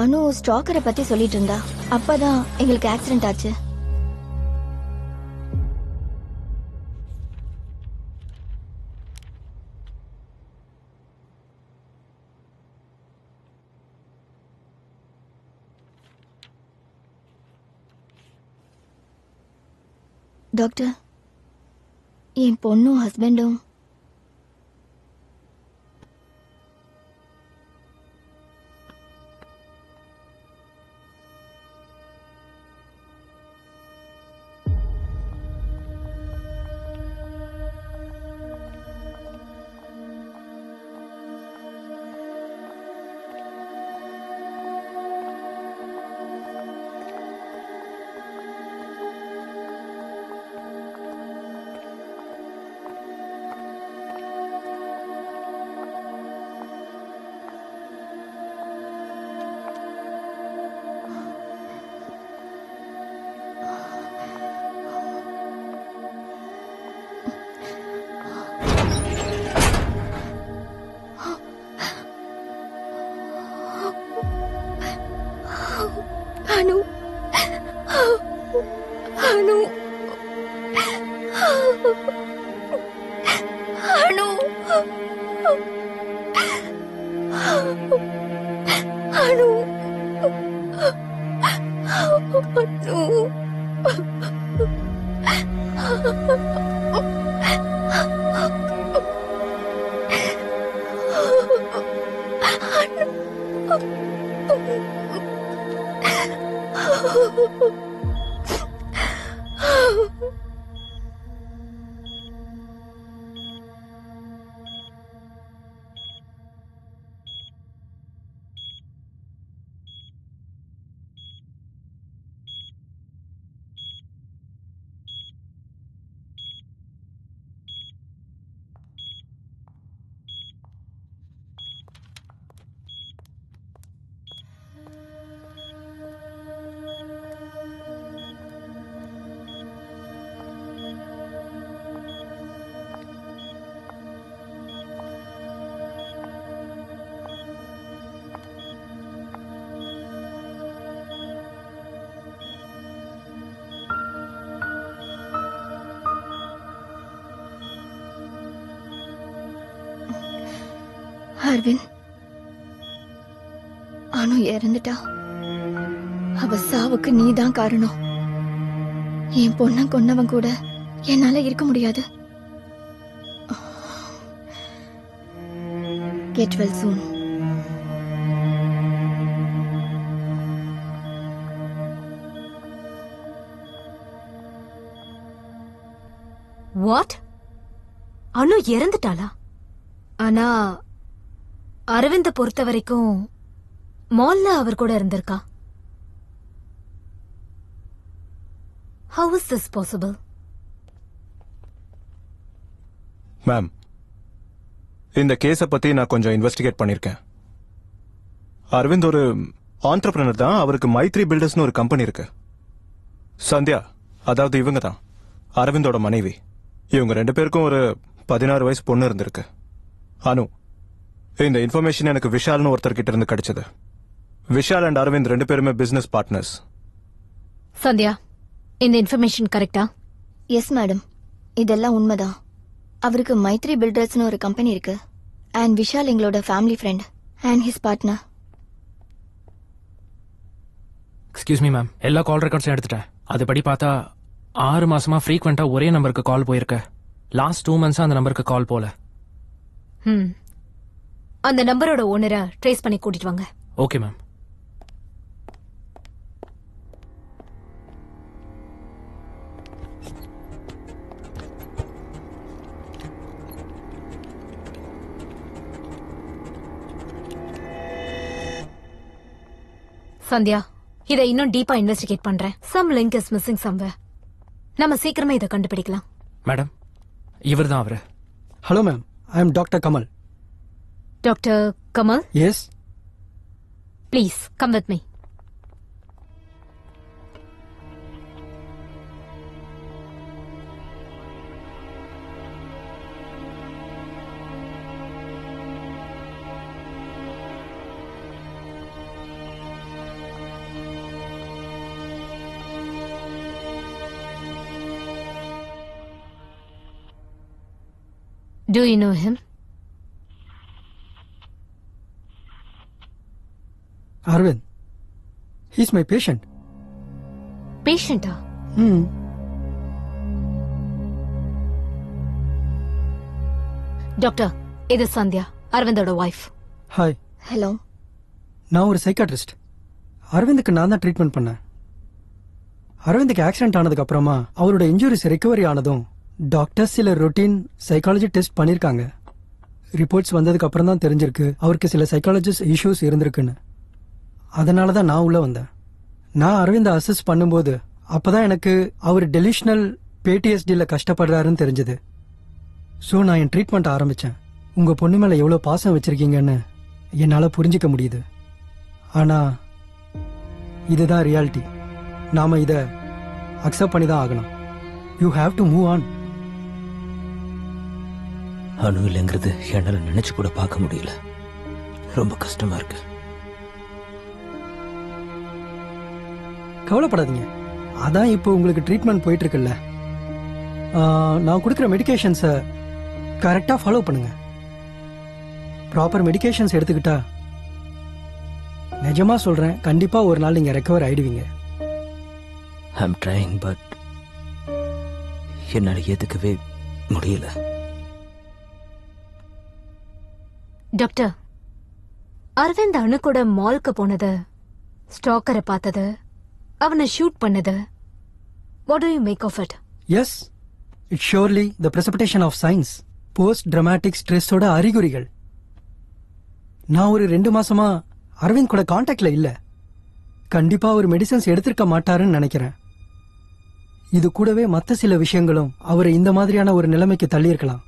S2: அனு ஸ்டாக்கரை பத்தி சொல்லிட்டு இருந்தா. அப்பதான் எங்களுக்கு ஆக்சிடென்ட் ஆச்சு. டாக்டர், என் பொண்ணும் ஹஸ்பண்டும் அனு அனு அனு அனு அரவிந்த், அனு இறந்துட்டா. அவ சாவுக்கு நீதான் காரணம். என் பொண்ண கொன்னவன் கூட என்னால இருக்க முடியாது. Get well soon.
S9: வாட்? அனு இறந்துட்டாளா? ஆனா அரவிந்த பொறுத்த வரைக்கும் மால்ல அவர் கூட இருந்திருக்கா. How is this possible?
S8: Ma'am, இந்த கேஸ பத்தி நான் கொஞ்சம் இன்வெஸ்டிகேட் பண்ணிருக்கேன். அரவிந்த் ஒரு ஆண்டர்பிரனர் தான். அவருக்கு மைத்ரி பில்டர்ஸ்னு ஒரு கம்பெனி இருக்கு. சந்தியா, அதாவது இவங்க தான் அரவிந்தோட மனைவி. இவங்க 2 பேருக்கும் ஒரு 16 வயசு பொண்ணு இருந்திருக்கு, அனு. இந்த இன்ஃபர்மேஷன் எனக்கு விஷால்னு ஒருத்தர் கிட்ட இருந்து கிடைச்சது. விஷால் அண்ட் அரவிந்த் 2 பேருமே பிசினஸ் பார்ட்னர்ஸ்.
S9: சந்தியா, இந்த இன்ஃபர்மேஷன் கரெக்டா?
S2: எஸ் மேடம், இதெல்லாம் உண்மைதான். அவருக்கு மைத்ரி பில்டர்ஸ்னு ஒரு கம்பெனி இருக்கு. அண்ட் விஷால் எங்களோட family friend and his partner.
S6: Excuse me ma'am, எல்லா கால் ரெக்கார்ட்ஸும் எடுத்துட்டேன். அதுபடி பார்த்தா 6 மாசமா ஃப்ரீக்வெண்டா ஒரே நம்பருக்கு கால் போயிருக்க. லாஸ்ட் 2 months அந்த நம்பருக்கு கால் போல.
S9: அந்த நம்பரோட ஓனரை ட்ரேஸ் பண்ணி கூட்டிட்டு வாங்க.
S6: Okay ma'am.
S9: சந்தியா, இதை இன்னும் டீப்பா இன்வெஸ்டிகேட் பண்றேன். Some link is missing somewhere. நம்ம சீக்கிரமே இதை கண்டுபிடிக்கலாம்.
S6: மேடம், இவர் தான் அவரு.
S5: Hello ma'am, I am doctor Kamal.
S9: Doctor Kamal?
S5: Yes.
S9: Please come with me. Do you know him?
S5: Arvind. He's my patient.
S9: Patient? Doctor, இது சந்தியா, அரவிந்தோட வைஃப்.
S5: ஹாய்.
S2: ஹலோ.
S5: நான் ஒரு சைக்காட்ரிஸ்ட். அரவிந்துக்கு நான் தான் ட்ரீட்மெண்ட் பண்ணேன். அரவிந்துக்கு ஆக்சிடென்ட் ஆனதுக்கு அப்புறமா அவரோட இன்ஜுரிஸ் ரெக்கவரி ஆனதும் டாக்டர் சில ரொட்டீன் சைக்காலஜி டெஸ்ட் பண்ணிருக்காங்க. ரிப்போர்ட்ஸ் வந்ததுக்கு அப்புறம் தான் தெரிஞ்சிருக்கு அவருக்கு சில சைக்காலஜிஸ்ட் இஷ்யூஸ் இருந்திருக்குன்னு. அதனால தான் நான் உள்ள வந்தேன். நான் அரவிந்த் அசஸ் பண்ணும்போது அப்பதான் எனக்கு அவர் டெலிஷனல் PTSDல கஷ்டப்படுறாருன்னு தெரிஞ்சது. ஸோ நான் என் ட்ரீட்மெண்ட் ஆரம்பிச்சேன். உங்க பொண்ணு மேல எவ்வளவு பாசம் வச்சிருக்கீங்கன்னு என்னால புரிஞ்சிக்க முடியுது. ஆனா இதுதான் ரியாலிட்டி. நாம இத அக்செப்ட் பண்ணி தான் ஆகணும். You have to move on.
S12: அணு இல்லைங்கிறது என்னால நினைச்சு கூட பார்க்க முடியல. ரொம்ப கஷ்டமா இருக்கு.
S5: கவலைப்படாதீங்க, அதான் இப்போ உங்களுக்கு ட்ரீட்மெண்ட் போயிட்டு இருக்குல்ல. நான் கொடுக்குற மெடிகேஷன்ஸை கரெக்டா ஃபாலோ பண்ணுங்க. ப்ராப்பர் மெடிகேஷன்ஸ் எடுத்துக்கிட்டா நிஜமா சொல்றேன், கண்டிப்பா ஒரு நாள் நீங்க ரெக்கவர் ஆயிடுவீங்க.
S12: ஐம் ட்ரைங், பட் என்னால ஏத்துக்கவே முடியல.
S9: டாக்டர், அரவிந்த் அணு கூட மால்க்கு போனது, ஸ்டாக்கரை பார்த்தது, அவனை ஷூட் பண்ணது, what do you make of it?
S5: Yes, it's surely the precipitation of signs, post traumatic ஸ்ட்ரெஸ்ஸோட அறிகுறிகள். நான் ஒரு 2 மாசமா அரவிந்த் கூட கான்டாக்ட்ல இல்ல. கண்டிப்பா அவர் மெடிசன்ஸ் எடுத்திருக்க மாட்டாருன்னு நினைக்கிறேன். இது கூடவே மத்த சில விஷயங்களும் அவரை இந்த மாதிரியான ஒரு நிலைமைக்கு தள்ளி இருக்கலாம்.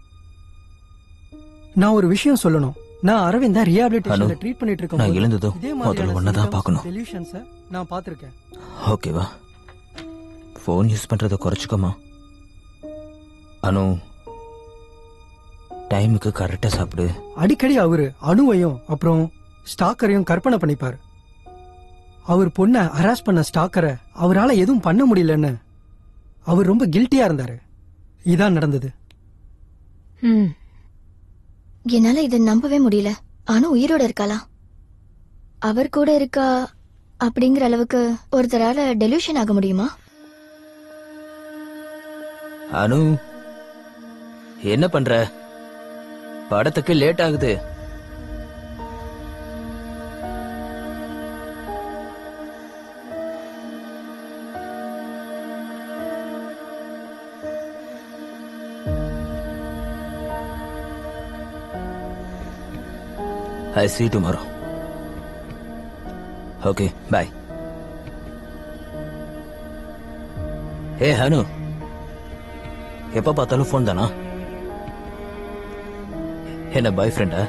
S5: நான் ஒரு விஷயம் சொல்லணும். நான் அரவிந்தா ரீஹாபிலிட்டேஷன்ல ட்ரீட் பண்ணிட்டு இருக்கேன்.
S12: நான் எழுந்ததோ முதல்ல ஒன்னதான் பார்க்கணும்.
S5: சொல்யூஷன்ஸை நான் பார்த்திருக்கேன்.
S12: ஓகேவா? ஃபோன் யூஸ் பண்றத குறைச்சுக்கோமா. அனு, டைமுக்கு கரெக்டா சாப்பிடு.
S5: அடிக்கடி அவரு அணுவையும் அப்புறம் ஸ்டாக்கரையும் கற்பனை பண்ணிப்பாரு. அவர் பொண்ணை ஹராஸ் பண்ண ஸ்டாக்கரை அவரால எதுவும் பண்ண முடியலன்னு அவர் ரொம்ப கில்ட்டியா இருந்தாரு. இதான் நடந்தது.
S2: என்னால இதை நம்பவே முடியல. அனு உயிரோட இருக்காளா? அவர் கூட இருக்கா அப்படிங்கிற அளவுக்கு ஒருத்தரால டெலியூஷன் ஆக முடியுமா?
S12: அனு என்ன பண்ற? படத்துக்கு லேட் ஆகுது. I see you tomorrow. Okay, bye. Hey, Hanu. எப்ப பார்த்தாலும் ஃபோன் தானா? என்ன பாய் ஃப்ரெண்டா?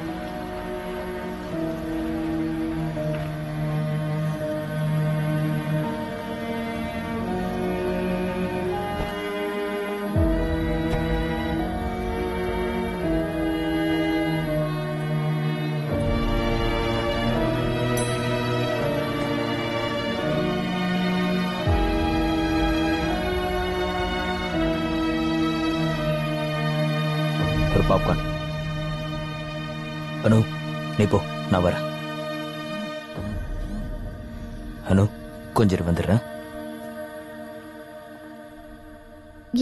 S12: ஒரு பாப்கார்ன். அனு நீ போ, நான் வரேன். அனு கொஞ்சம் வந்துடுறேன்.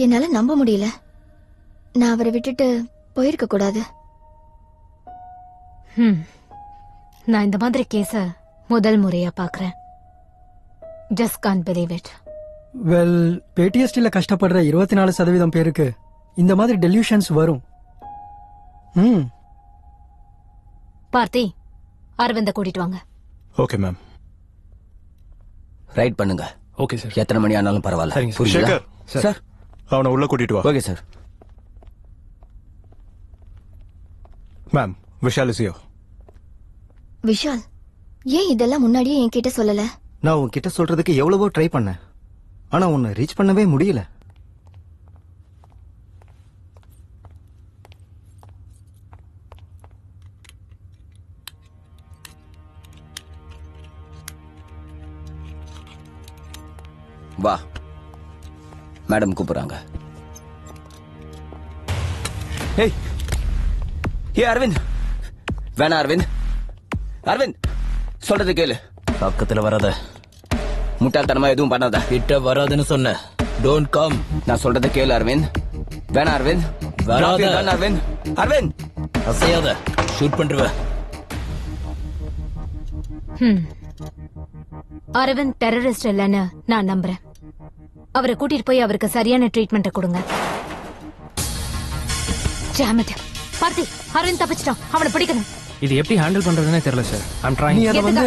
S2: என்னால நம்ப முடியல. நான் அவரை விட்டுட்டு போயிருக்க கூடாது.
S9: நான் இந்த மாதிரி கேஸ முதல் முறையா பாக்குறேன். Just can't believe it.
S5: Well, பேடிஎஸ்டில கஷ்டப்படுற 24% பேருக்கு இந்த மாதிரி டெலியூஷன்ஸ் வரும்.
S9: பார்த்தி, அரவிந்த கூட்டிட்டு வாங்க.
S8: Okay ma'am.
S3: ரைட் பண்ணுங்க.
S6: Okay sir.
S3: எத்தனை மணி ஆனாலும் பரவாயில்ல.
S8: சேகர்
S3: சார்,
S8: அவனை உள்ள கூட்டிட்டு வா.
S3: Okay sir.
S8: Ma'am, Vishal is here.
S2: Vishal, ஏன் இதெல்லாம் முன்னாடியே என்கிட்ட சொல்லல?
S4: நான் உன்கிட்ட சொல்றதுக்கு எவ்வளவோ ட்ரை பண்ணேன், ஆனா உன்னை ரீச் பண்ணவே முடியல.
S3: வா, மேடம் கூப்பிடுறாங்க. ஏய், ஏ அரவிந்த், வேணா அரவிந்த். அரவிந்த், சொல்றது கேளு.
S12: பக்கத்துல வராத.
S3: முட்டாள்தனமா எதுவும் பண்ணாத.
S12: கிட்ட வராதுன்னு சொன்ன. Don't come.
S3: நான் சொல்றத கேளு அரவிந்த். வேணா அரவிந்த்.
S12: வராத
S3: அரவிந்த். அரவிந்த்,
S12: அசையாத. ஷூட் பண்றவ.
S9: அரவிந்த் டெரரிஸ்ட் இல்லைன்னு நான் நம்புறேன். அவரை கூட்டிட்டு போய் அவருக்கு சரியான ட்ரீட்மெண்ட் கொடுங்க. பார்த்தி, அரவிந்த் தப்பிச்சிட்டான். அவனை பிடிக்கணும்.
S6: இது எப்படி ஹேண்டில் பண்றதுன்னே தெரியல சார். I am trying.
S5: நீ அதை வந்து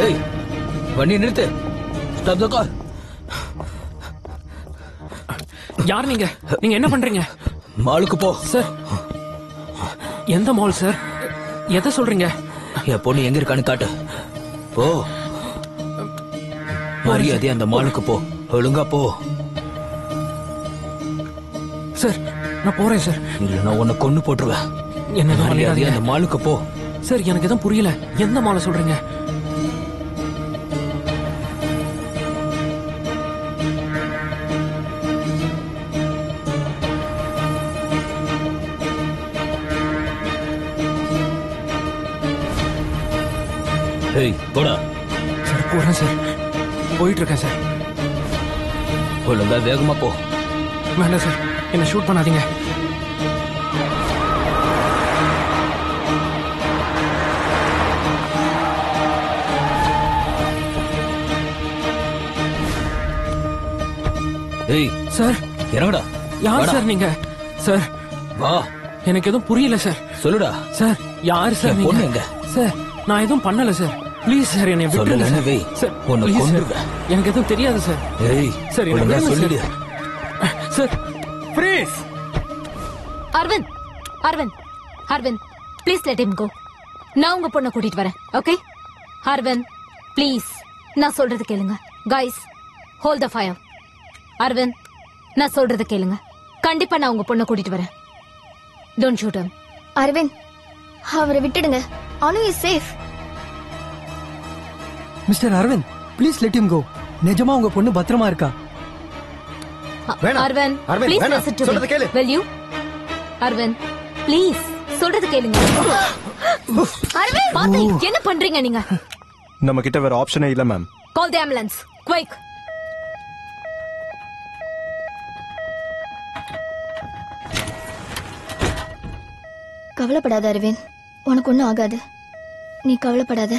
S12: ஏய், வண்டி நிறுத்து. Stop the car.
S6: யார் நீங்க? நீங்க என்ன பண்றீங்க?
S12: மாலுக்கு போ.
S6: சார், எந்த மால் சார்? எதை சொல்றீங்க?
S12: என் பொண்ணு எங்க இருக்கான்னு காட்டு. போ. மரியாதை அந்த மாலுக்கு போ. ஒழுங்கா போ.
S6: சார், நான் போறேன் சார்.
S12: இல்ல நான் உன்னை கொன்னு போட்டுருவேன்.
S6: என்ன
S12: மரியாதை அந்த மாலுக்கு போ.
S6: சார், எனக்கு எதுவும் புரியல. எந்த மாலை சொல்றீங்க?
S12: ஏய், போடா.
S6: சார், போறேன் சார். போயிட்டு இருக்கேன் சார்.
S12: ஒழுங்கா வேகமா போ.
S6: வேண்டாம் சார், என்ன ஷூட் பண்ணாதீங்க.
S12: ஏய்
S6: சார்
S12: இறங்கடா.
S6: யார்
S12: வாடா.
S6: சார் நீங்க? சார்
S12: வா.
S6: எனக்கு எதுவும் புரியல சார்.
S12: சொல்லுடா.
S6: சார் யார் சார்
S12: என்
S6: நீங்க?
S12: பொண்ணு எங்க?
S6: சார் நான் எதுவும் பண்ணல சார். ப்ளீஸ் சார் என்னை விட்டுருங்க
S12: சொல்லலன்னு வை.
S6: சார்.
S12: உன்னை
S6: please சார்.
S12: கொன்னுடுவேன்.
S6: எனக்கு எதுவும் தெரியாது சார்.
S12: ஏய்
S6: சார் என்ன
S12: ஒழுங்கா
S6: விடுங்க
S12: சொல்லிடு.
S6: Sir. Sir please.
S9: Aravind Aravind Aravind please let him go. நான் உங்க பொண்ணை கூட்டிட்டு வரேன். ஓகே அரவிந்த் ப்ளீஸ் நான் சொல்றது கேளுங்க. Guys hold the fire. Aravind நான் சொல்றது கேளுங்க. கண்டிப்பா நான் உங்க பொண்ணை கூட்டிட்டு வரேன். Don't shoot him.
S2: அரவிந்த் அவரை விட்டுடுங்க. Anu is safe.
S5: Mister Aravind please let him go. நிஜமா உங்க பொண்ணு பத்திரமா இருக்கா?
S4: வேணாம்.
S9: அரவிந்த்
S4: அரவிந்த்,
S9: ப்ளீஸ்
S4: வேணாம்.
S9: லிசன் டு
S4: சொல்றது கேளு.
S9: will you? அரவிந்த் ப்ளீஸ் சொல்றது கேளுங்க. அரவிந்த் பாத்து என்ன பண்றீங்க நீங்க?
S8: நம்ம கிட்ட வேற ஆப்ஷனே இல்ல மேம்.
S9: கால் தி ஆம்புலன்ஸ் குயிக்.
S2: கவலைப்படாத அரவிந்த், உனக்கு ஒன்றும் ஆகாது. நீ கவலைப்படாத.